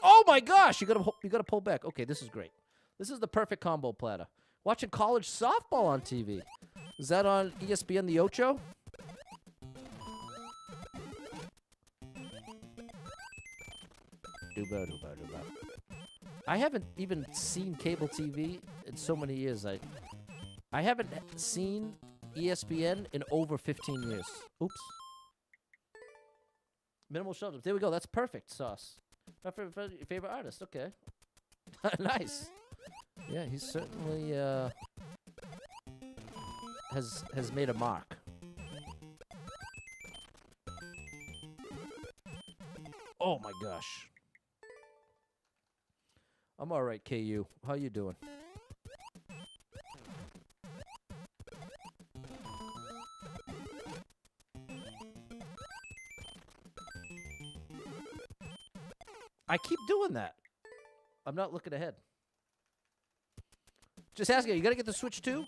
Oh my gosh, you gotta pull back. Okay, this is great. This is the perfect combo platter. Watching college softball on TV. Is that on ESPN the Ocho? I haven't even seen cable TV in so many years. I haven't seen ESPN in over 15 years. Oops. Minimal shelter. There we go. That's perfect, Sauce. My favorite artist. Okay. Nice. Yeah, he's certainly has made a mark. Oh my gosh. I'm all right, KU. How you doing? I keep doing that. I'm not looking ahead. Just asking, you gotta get the Switch 2?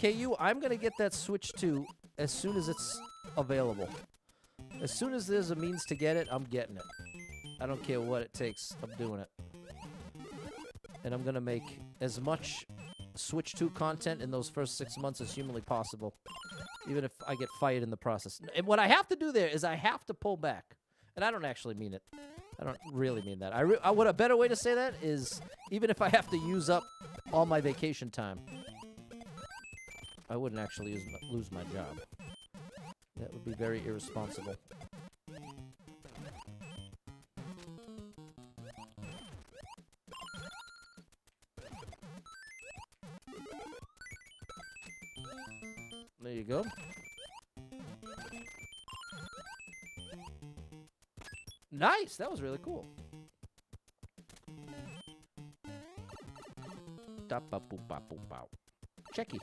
KU, I'm gonna get that Switch 2 as soon as it's available. As soon as there's a means to get it, I'm getting it. I don't care what it takes. I'm doing it. And I'm gonna make as much Switch 2 content in those first 6 months as humanly possible. Even if I get fired in the process. And what I have to do there is I have to pull back. And I don't actually mean it. I don't really mean that. What a better way to say that is, even if I have to use up all my vacation time, I wouldn't actually lose my job. That would be very irresponsible. There you go. Nice. That was really cool. Checky.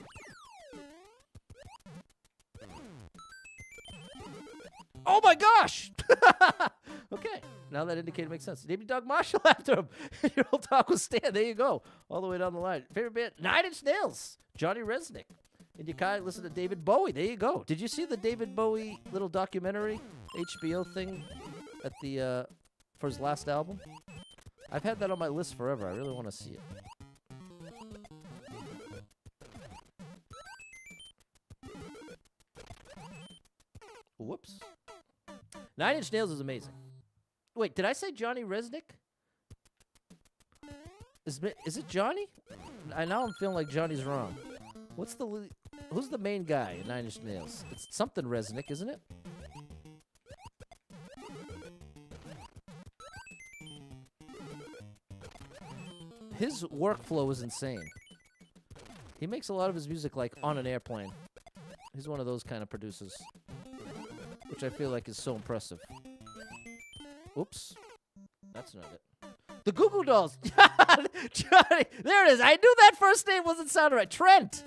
Oh my gosh! Okay, now that indicator makes sense. Named Doug Marshall after him. Your old talk was Stan. There you go. All the way down the line. Favorite band? 9 Inch Nails. Johnny Resnick. And you kind of listen to David Bowie. There you go. Did you see the David Bowie little documentary HBO thing at the for his last album? I've had that on my list forever. I really want to see it. Whoops. 9 Inch Nails is amazing. Wait, did I say Johnny Resnick? Is it Johnny? Now I'm feeling like Johnny's wrong. Who's the main guy in 9 Inch Nails? It's something Resnick, isn't it? His workflow is insane. He makes a lot of his music like on an airplane. He's one of those kind of producers, which I feel like is so impressive. Oops. That's not it. The Goo Goo Dolls. Johnny, there it is. I knew that first name wasn't sounding right. Trent.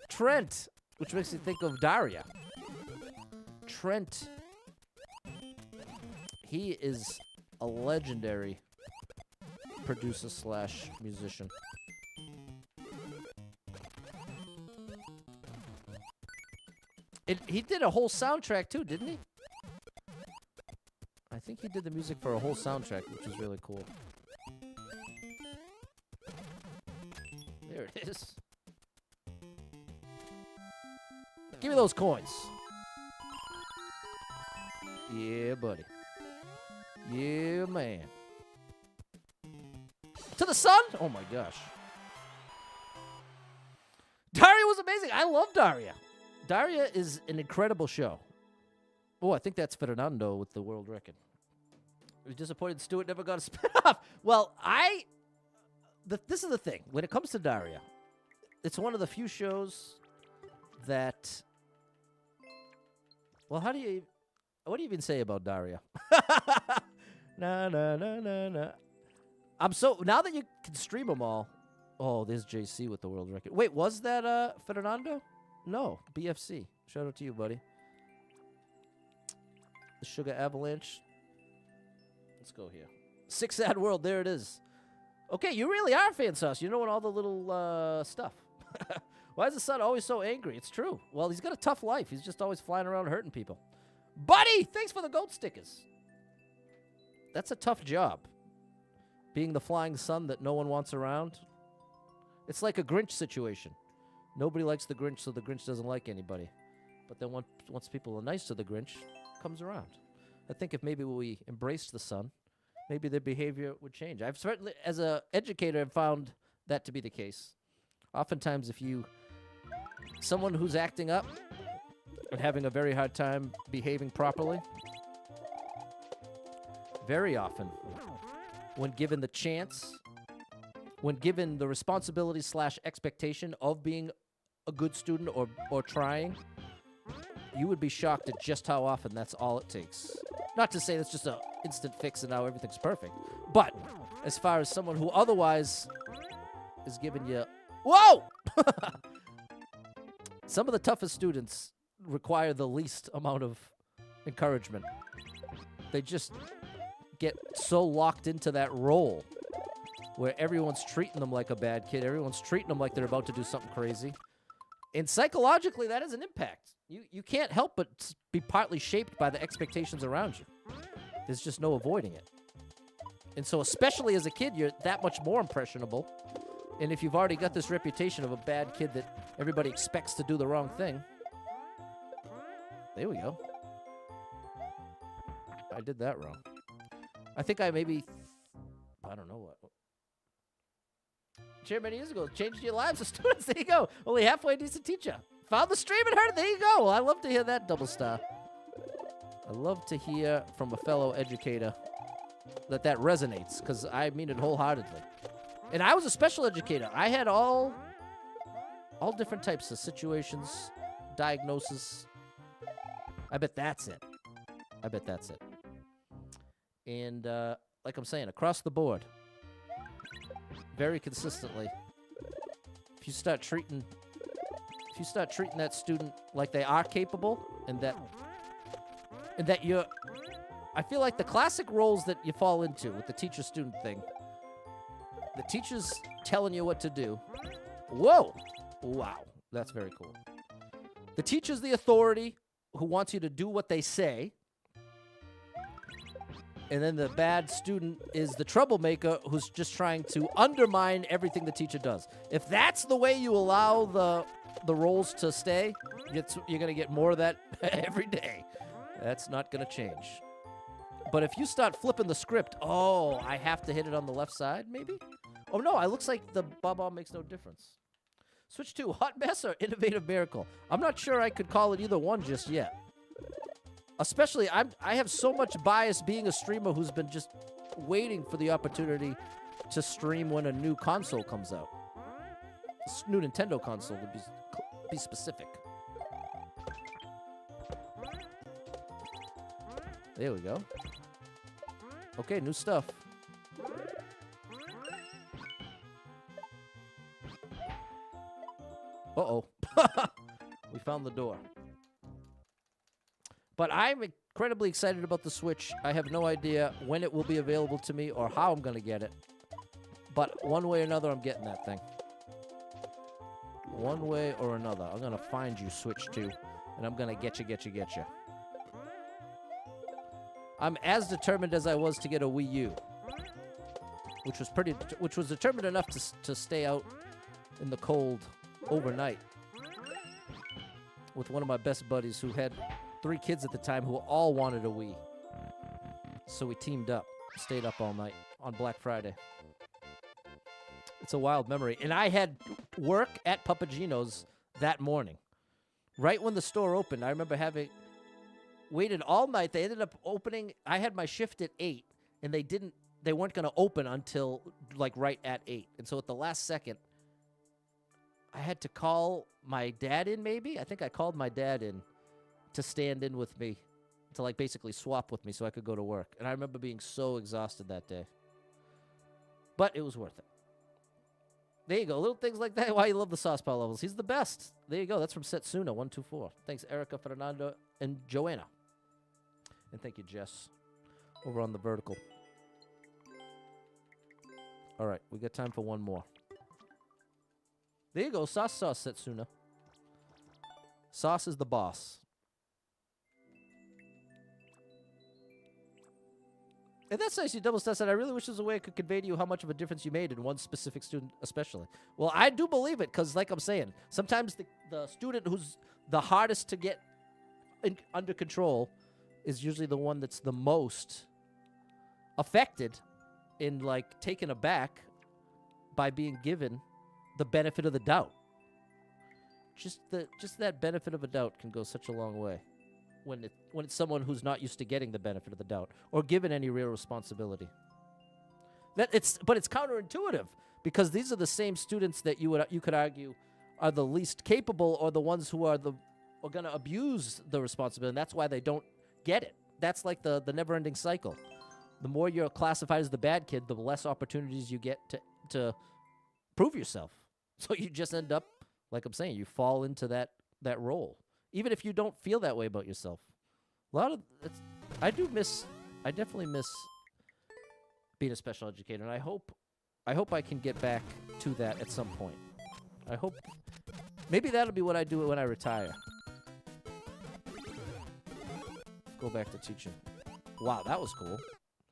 Trent, which makes me think of Daria. Trent. He is a legendary producer slash musician. He did a whole soundtrack too, didn't he? I think he did the music for a whole soundtrack, which is really cool. There it is. Give me those coins. Yeah, buddy. Yeah, man. To the sun? Oh my gosh. Daria was amazing. I love Daria. Daria is an incredible show. Oh, I think that's Fernando with the world record. I was disappointed Stuart never got a spin-off. Well, this is the thing. When it comes to Daria, it's one of the few shows that... Well, what do you even say about Daria? Nah. Now that you can stream them all... Oh, there's JC with the world record. Wait, was that Fernando? No, BFC. Shout out to you, buddy. The Sugar Avalanche. Let's go here. Six Sad World. There it is. Okay, you really are a fan, Sauce. You know all the little stuff. Why is the son always so angry? It's true. Well, he's got a tough life. He's just always flying around hurting people. Buddy, thanks for the goat stickers. That's a tough job. Being the flying son that no one wants around. It's like a Grinch situation. Nobody likes the Grinch, so the Grinch doesn't like anybody. But then once people are nice to the Grinch, comes around. I think if maybe we embraced the sun, maybe their behavior would change. I've certainly, as an educator, have found that to be the case. Oftentimes, someone who's acting up and having a very hard time behaving properly, very often, when given the chance, when given the responsibility / expectation of being a good student or trying, you would be shocked at just how often that's all it takes. Not to say that's just an instant fix and now everything's perfect. But as far as someone who otherwise is giving you... Whoa! Some of the toughest students require the least amount of encouragement. They just get so locked into that role where everyone's treating them like a bad kid. Everyone's treating them like they're about to do something crazy. And psychologically, that has an impact. You can't help but be partly shaped by the expectations around you. There's just no avoiding it. And so especially as a kid, you're that much more impressionable. And if you've already got this reputation of a bad kid that everybody expects to do the wrong thing. There we go. I did that wrong. I think I maybe... I don't know what. Shared many years ago. Changed your lives as students. There you go. Only halfway decent teacher. Found the stream and heard it. There you go. I love to hear that double star. I love to hear from a fellow educator that resonates, because I mean it wholeheartedly. And I was a special educator. I had all different types of situations, diagnosis. I bet that's it. And like I'm saying, across the board, very consistently, if you start treating that student like they are capable, and that you're, I feel like the classic roles that you fall into with the teacher-student thing, the teacher's telling you what to do. Whoa! Wow, that's very cool. The teacher's the authority who wants you to do what they say. And then the bad student is the troublemaker who's just trying to undermine everything the teacher does. If that's the way you allow the roles to stay, you're going to get more of that every day. That's not going to change. But if you start flipping the script, oh, I have to hit it on the left side, maybe? Oh, no, it looks like the ball makes no difference. Switch to Hot Mess or Innovative Miracle. I'm not sure I could call it either one just yet. Especially, I have so much bias being a streamer who's been just waiting for the opportunity to stream when a new console comes out. A new Nintendo console, to be specific. There we go. Okay, new stuff. Uh-oh. We found the door. But I'm incredibly excited about the Switch. I have no idea when it will be available to me or how I'm going to get it. But one way or another, I'm getting that thing. One way or another. I'm going to find you, Switch 2. And I'm going to get you. I'm as determined as I was to get a Wii U. Which was determined enough to stay out in the cold overnight. With one of my best buddies who had 3 kids at the time who all wanted a Wii. So we teamed up, stayed up all night on Black Friday. It's a wild memory. And I had work at Papagino's that morning. Right when the store opened, I remember having waited all night. They ended up opening. I had my shift at 8, and they weren't going to open until like right at 8. And so at the last second, I had to call my dad in, maybe? I think I called my dad in to stand in with me, to like basically swap with me so I could go to work. And I remember being so exhausted that day. But it was worth it. There you go. Little things like that. Why you love the SaucePow levels. He's the best. There you go. That's from Setsuna124. Thanks, Erica, Fernando, and Joanna. And thank you, Jess, over on the vertical. All right. We got time for one more. There you go. Sauce, Setsuna. Sauce is the boss. And that's nice, you double stuff said, I really wish there was a way I could convey to you how much of a difference you made in one specific student especially. Well, I do believe it, because like I'm saying, sometimes the student who's the hardest to get under control is usually the one that's the most affected in, like, taken aback by being given the benefit of the doubt. Just that benefit of a doubt can go such a long way. When it's someone who's not used to getting the benefit of the doubt or given any real responsibility. But it's counterintuitive, because these are the same students that you could argue are the least capable, or the ones who are going to abuse the responsibility. And that's why they don't get it. That's like the never-ending cycle. The more you're classified as the bad kid, the less opportunities you get to prove yourself. So you just end up, like I'm saying, you fall into that role. Even if you don't feel that way about yourself. I definitely miss being a special educator, and I hope I can get back to that at some point. I hope maybe that'll be what I do when I retire. Go back to teaching. Wow, that was cool.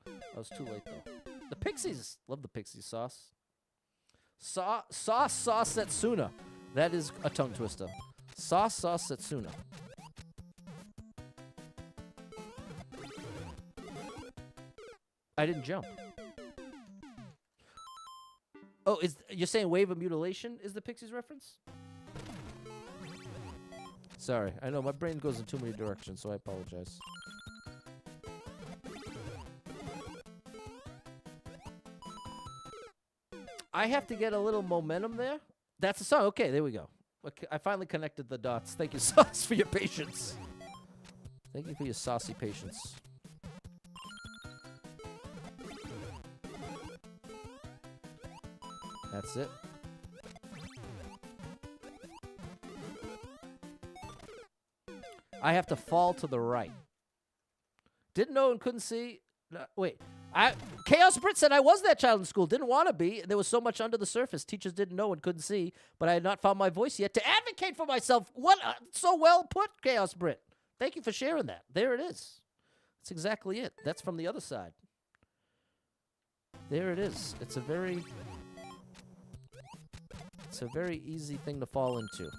That was too late though. The Pixies, love the Pixies sauce. Sauce Setsuna. That is a tongue twister. Sauce Setsuna. I didn't jump. Oh, you're saying Wave of Mutilation is the Pixies reference? Sorry, I know my brain goes in too many directions, so I apologize. I have to get a little momentum there. That's the song. Okay, there we go. Okay, I finally connected the dots. Thank you, Sauce, for your patience. Thank you for your saucy patience. That's it. I have to fall to the right. Didn't know and couldn't see. No, wait. Chaos Brit said I was that child in school. Didn't want to be. There was so much under the surface. Teachers didn't know and couldn't see, but I had not found my voice yet to advocate for myself. What? So well put, Chaos Brit. Thank you for sharing that. There it is. That's exactly it. That's from the other side. There it is. It's a very easy thing to fall into.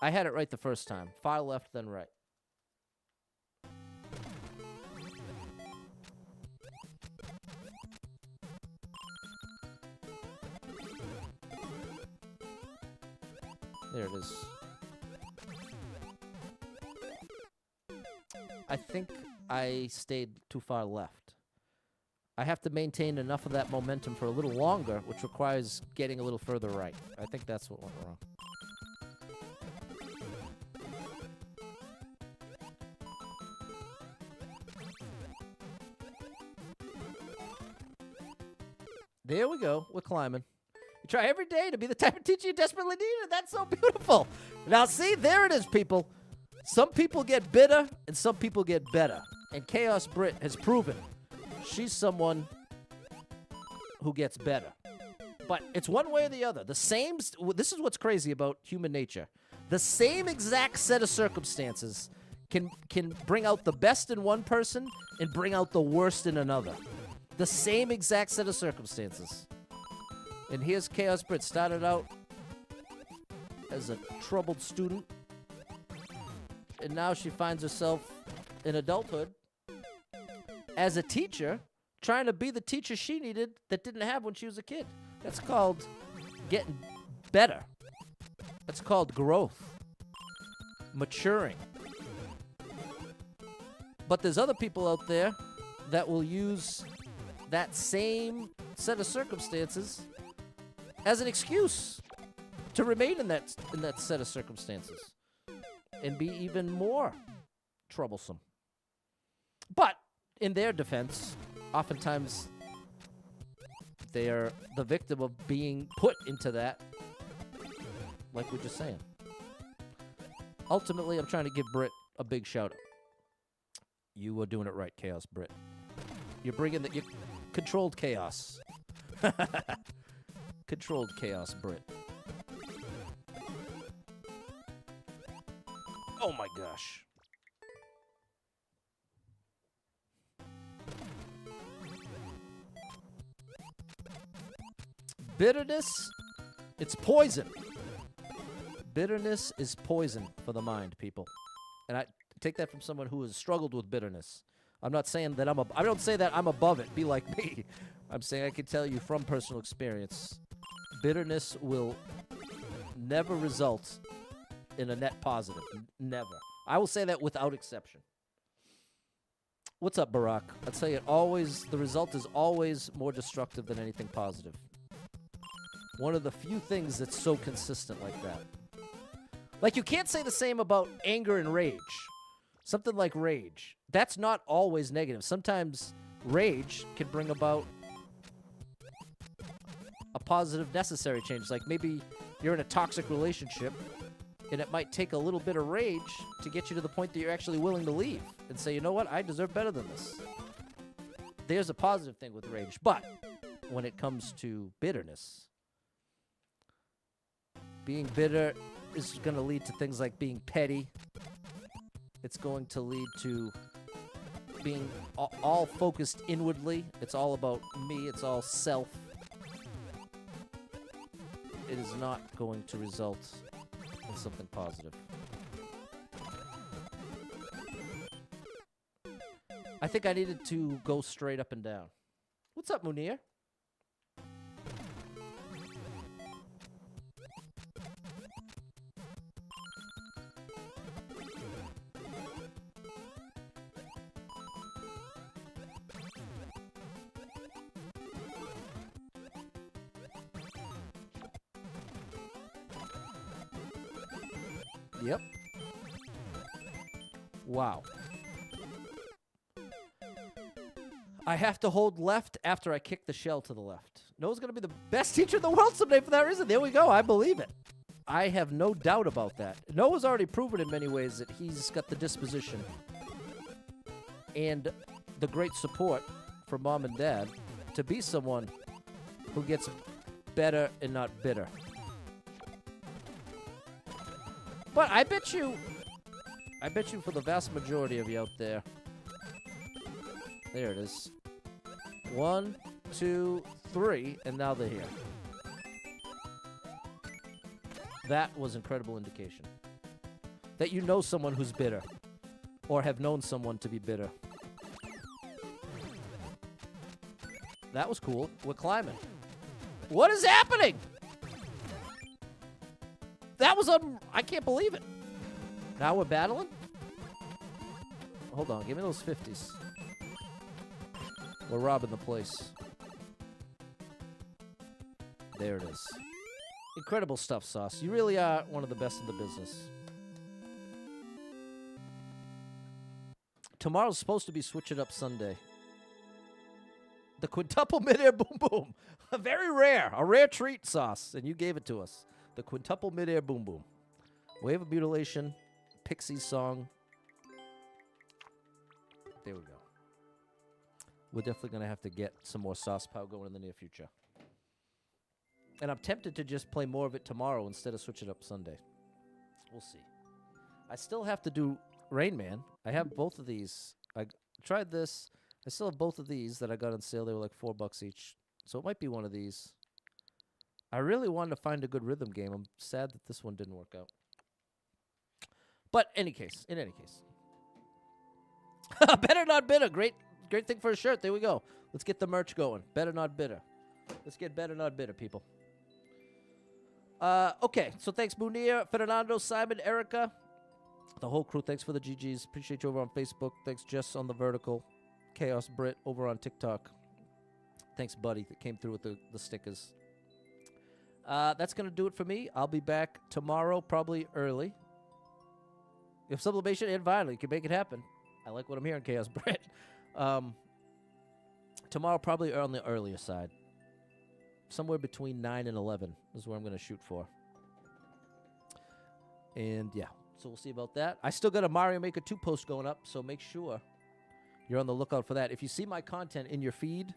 I had it right the first time. Far left, then right. There it is. I think I stayed too far left. I have to maintain enough of that momentum for a little longer, which requires getting a little further right. I think that's what went wrong. There we go. We're climbing. You try every day to be the type of teacher you desperately need, and that's so beautiful. Now, see, there it is, people. Some people get bitter, and some people get better. And Chaos Brit has proven she's someone who gets better. But it's one way or the other. This is what's crazy about human nature. The same exact set of circumstances can bring out the best in one person and bring out the worst in another. The same exact set of circumstances. And here's Chaos Brit. Started out as a troubled student. And now she finds herself in adulthood as a teacher, trying to be the teacher she needed that didn't have when she was a kid. That's called getting better. That's called growth. Maturing. But there's other people out there that will use that same set of circumstances as an excuse to remain in that set of circumstances and be even more troublesome. But in their defense, oftentimes they are the victim of being put into that, like we're just saying. Ultimately, I'm trying to give Brit a big shout out. You are doing it right, Chaos Brit. You're bringing the controlled chaos. Controlled chaos, Brit. Oh my gosh. Bitterness, it's poison. Bitterness is poison for the mind, people. And I take that from someone who has struggled with bitterness. I'm not saying that I don't say that I'm above it. Be like me. I'm saying I can tell you from personal experience, bitterness will never result in a net positive. Never. I will say that without exception. What's up, Barack? I'd say the result is always more destructive than anything positive. One of the few things that's so consistent like that. Like, you can't say the same about anger and rage. Something like rage. That's not always negative. Sometimes rage can bring about a positive, necessary change. Like, maybe you're in a toxic relationship, and it might take a little bit of rage to get you to the point that you're actually willing to leave and say, you know what, I deserve better than this. There's a positive thing with rage. But when it comes to bitterness, being bitter is going to lead to things like being petty. It's going to lead to being all focused inwardly. It's all about me. It's all self. It is not going to result in something positive. I think I needed to go straight up and down. What's up, Munir? Yep. Wow. I have to hold left after I kick the shell to the left. Noah's going to be the best teacher in the world someday for that reason. There we go. I believe it. I have no doubt about that. Noah's already proven in many ways that he's got the disposition and the great support from mom and dad to be someone who gets better and not bitter. But I bet you for the vast majority of you out there, there it is. 1, 2, 3, and now they're here. That was incredible indication that you know someone who's bitter or have known someone to be bitter. That was cool. We're climbing. What is happening? That was I can't believe it. Now we're battling? Hold on. Give me those 50s. We're robbing the place. There it is. Incredible stuff, Sauce. You really are one of the best in the business. Tomorrow's supposed to be Switch It Up Sunday. The quintuple midair boom boom. A rare treat, Sauce. And you gave it to us. The quintuple midair boom boom. Wave of Mutilation, Pixie song. There we go. We're definitely going to have to get some more SaucePow going in the near future. And I'm tempted to just play more of it tomorrow instead of Switch It Up Sunday. We'll see. I still have to do Rain Man. I have both of these. I tried this. I still have both of these that I got on sale. They were like $4 each. So it might be one of these. I really wanted to find a good rhythm game. I'm sad that this one didn't work out. But in any case. Better Not Bitter. Great thing for a shirt. There we go. Let's get the merch going. Better Not Bitter. Let's get Better Not Bitter, people. Okay, so thanks, Munir, Fernando, Simon, Erica, the whole crew. Thanks for the GGs. Appreciate you over on Facebook. Thanks, Jess on the Vertical. Chaos Brit over on TikTok. Thanks, Buddy, that came through with the stickers. That's going to do it for me. I'll be back tomorrow, probably early. If sublimation and vinyl, you can make it happen. I like what I'm hearing, Chaos Brit. Tomorrow, probably on the earlier side. Somewhere between 9 and 11 is where I'm going to shoot for. And, yeah, so we'll see about that. I still got a Mario Maker 2 post going up, so make sure you're on the lookout for that. If you see my content in your feed,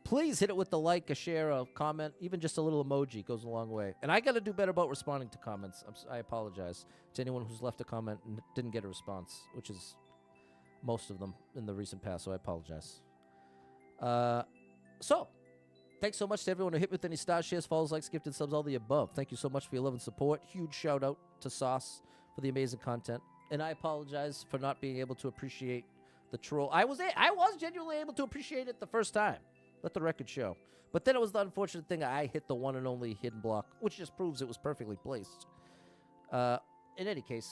please hit it with the like, a share, a comment, even just a little emoji goes a long way. And I got to do better about responding to comments. I apologize to anyone who's left a comment and didn't get a response, which is most of them in the recent past, so I apologize. So, thanks so much to everyone who hit with any stars, shares, follows, likes, gifted subs, all the above. Thank you so much for your love and support. Huge shout out to Sauce for the amazing content. And I apologize for not being able to appreciate the troll. I was genuinely able to appreciate it the first time. Let the record show. But then it was the unfortunate thing I hit the one and only hidden block, which just proves it was perfectly placed. In any case,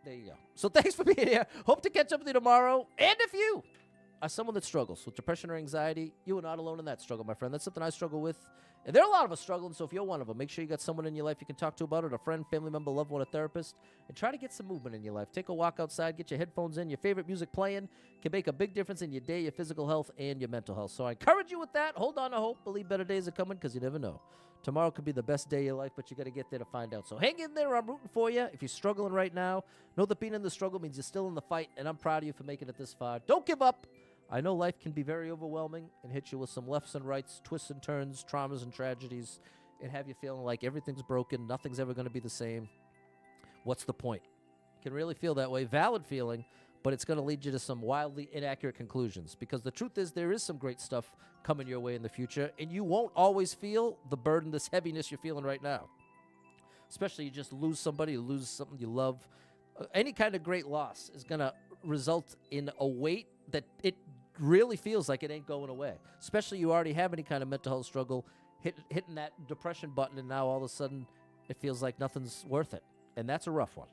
there you go. So thanks for being here. Hope to catch up with you tomorrow. And if you are someone that struggles with depression or anxiety, you are not alone in that struggle, my friend. That's something I struggle with. And there are a lot of us struggling, so if you're one of them, make sure you got someone in your life you can talk to about it, a friend, family member, loved one, a therapist, and try to get some movement in your life. Take a walk outside, get your headphones in, your favorite music playing, can make a big difference in your day, your physical health, and your mental health. So I encourage you with that. Hold on to hope. Believe better days are coming, because you never know. Tomorrow could be the best day of your life, but you got to get there to find out. So hang in there. I'm rooting for you. If you're struggling right now, know that being in the struggle means you're still in the fight, and I'm proud of you for making it this far. Don't give up. I know life can be very overwhelming and hit you with some lefts and rights, twists and turns, traumas and tragedies, and have you feeling like everything's broken, nothing's ever going to be the same. What's the point? You can really feel that way. Valid feeling, but it's going to lead you to some wildly inaccurate conclusions, because the truth is there is some great stuff coming your way in the future, and you won't always feel the burden, this heaviness you're feeling right now. Especially you just lose somebody, you lose something you love. Any kind of great loss is going to result in a weight that it really feels like it ain't going away. Especially you already have any kind of mental health struggle, hitting that depression button, and now all of a sudden it feels like nothing's worth it. And that's a rough one.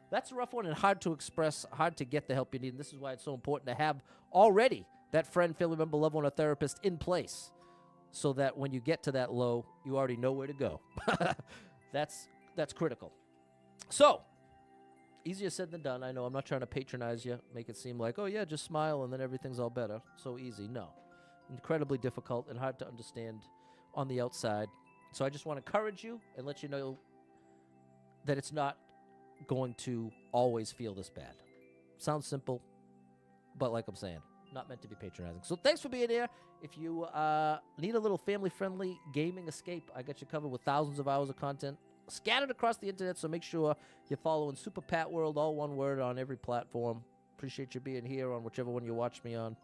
That's a rough one and hard to express, hard to get the help you need. And this is why it's so important to have already that friend, family member, loved one, or therapist in place, so that when you get to that low, you already know where to go. That's critical. So, Easier said than done. I know I'm not trying to patronize you, make it seem like, oh, yeah, just smile and then everything's all better. So easy. No. Incredibly difficult and hard to understand on the outside. So I just want to encourage you and let you know that it's not going to always feel this bad. Sounds simple, but like I'm saying, not meant to be patronizing. So thanks for being here. If you need a little family-friendly gaming escape, I got you covered with thousands of hours of content scattered across the internet, so make sure you're following Super Pat World, all one word, on every platform. Appreciate you being here on whichever one you watch me on.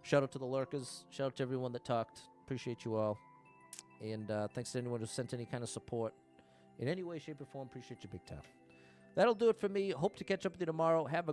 Shout out to the lurkers. Shout out to everyone that talked. Appreciate you all. And thanks to anyone who sent any kind of support in any way, shape, or form. Appreciate you big time. That'll do it for me. Hope to catch up with you tomorrow. Have a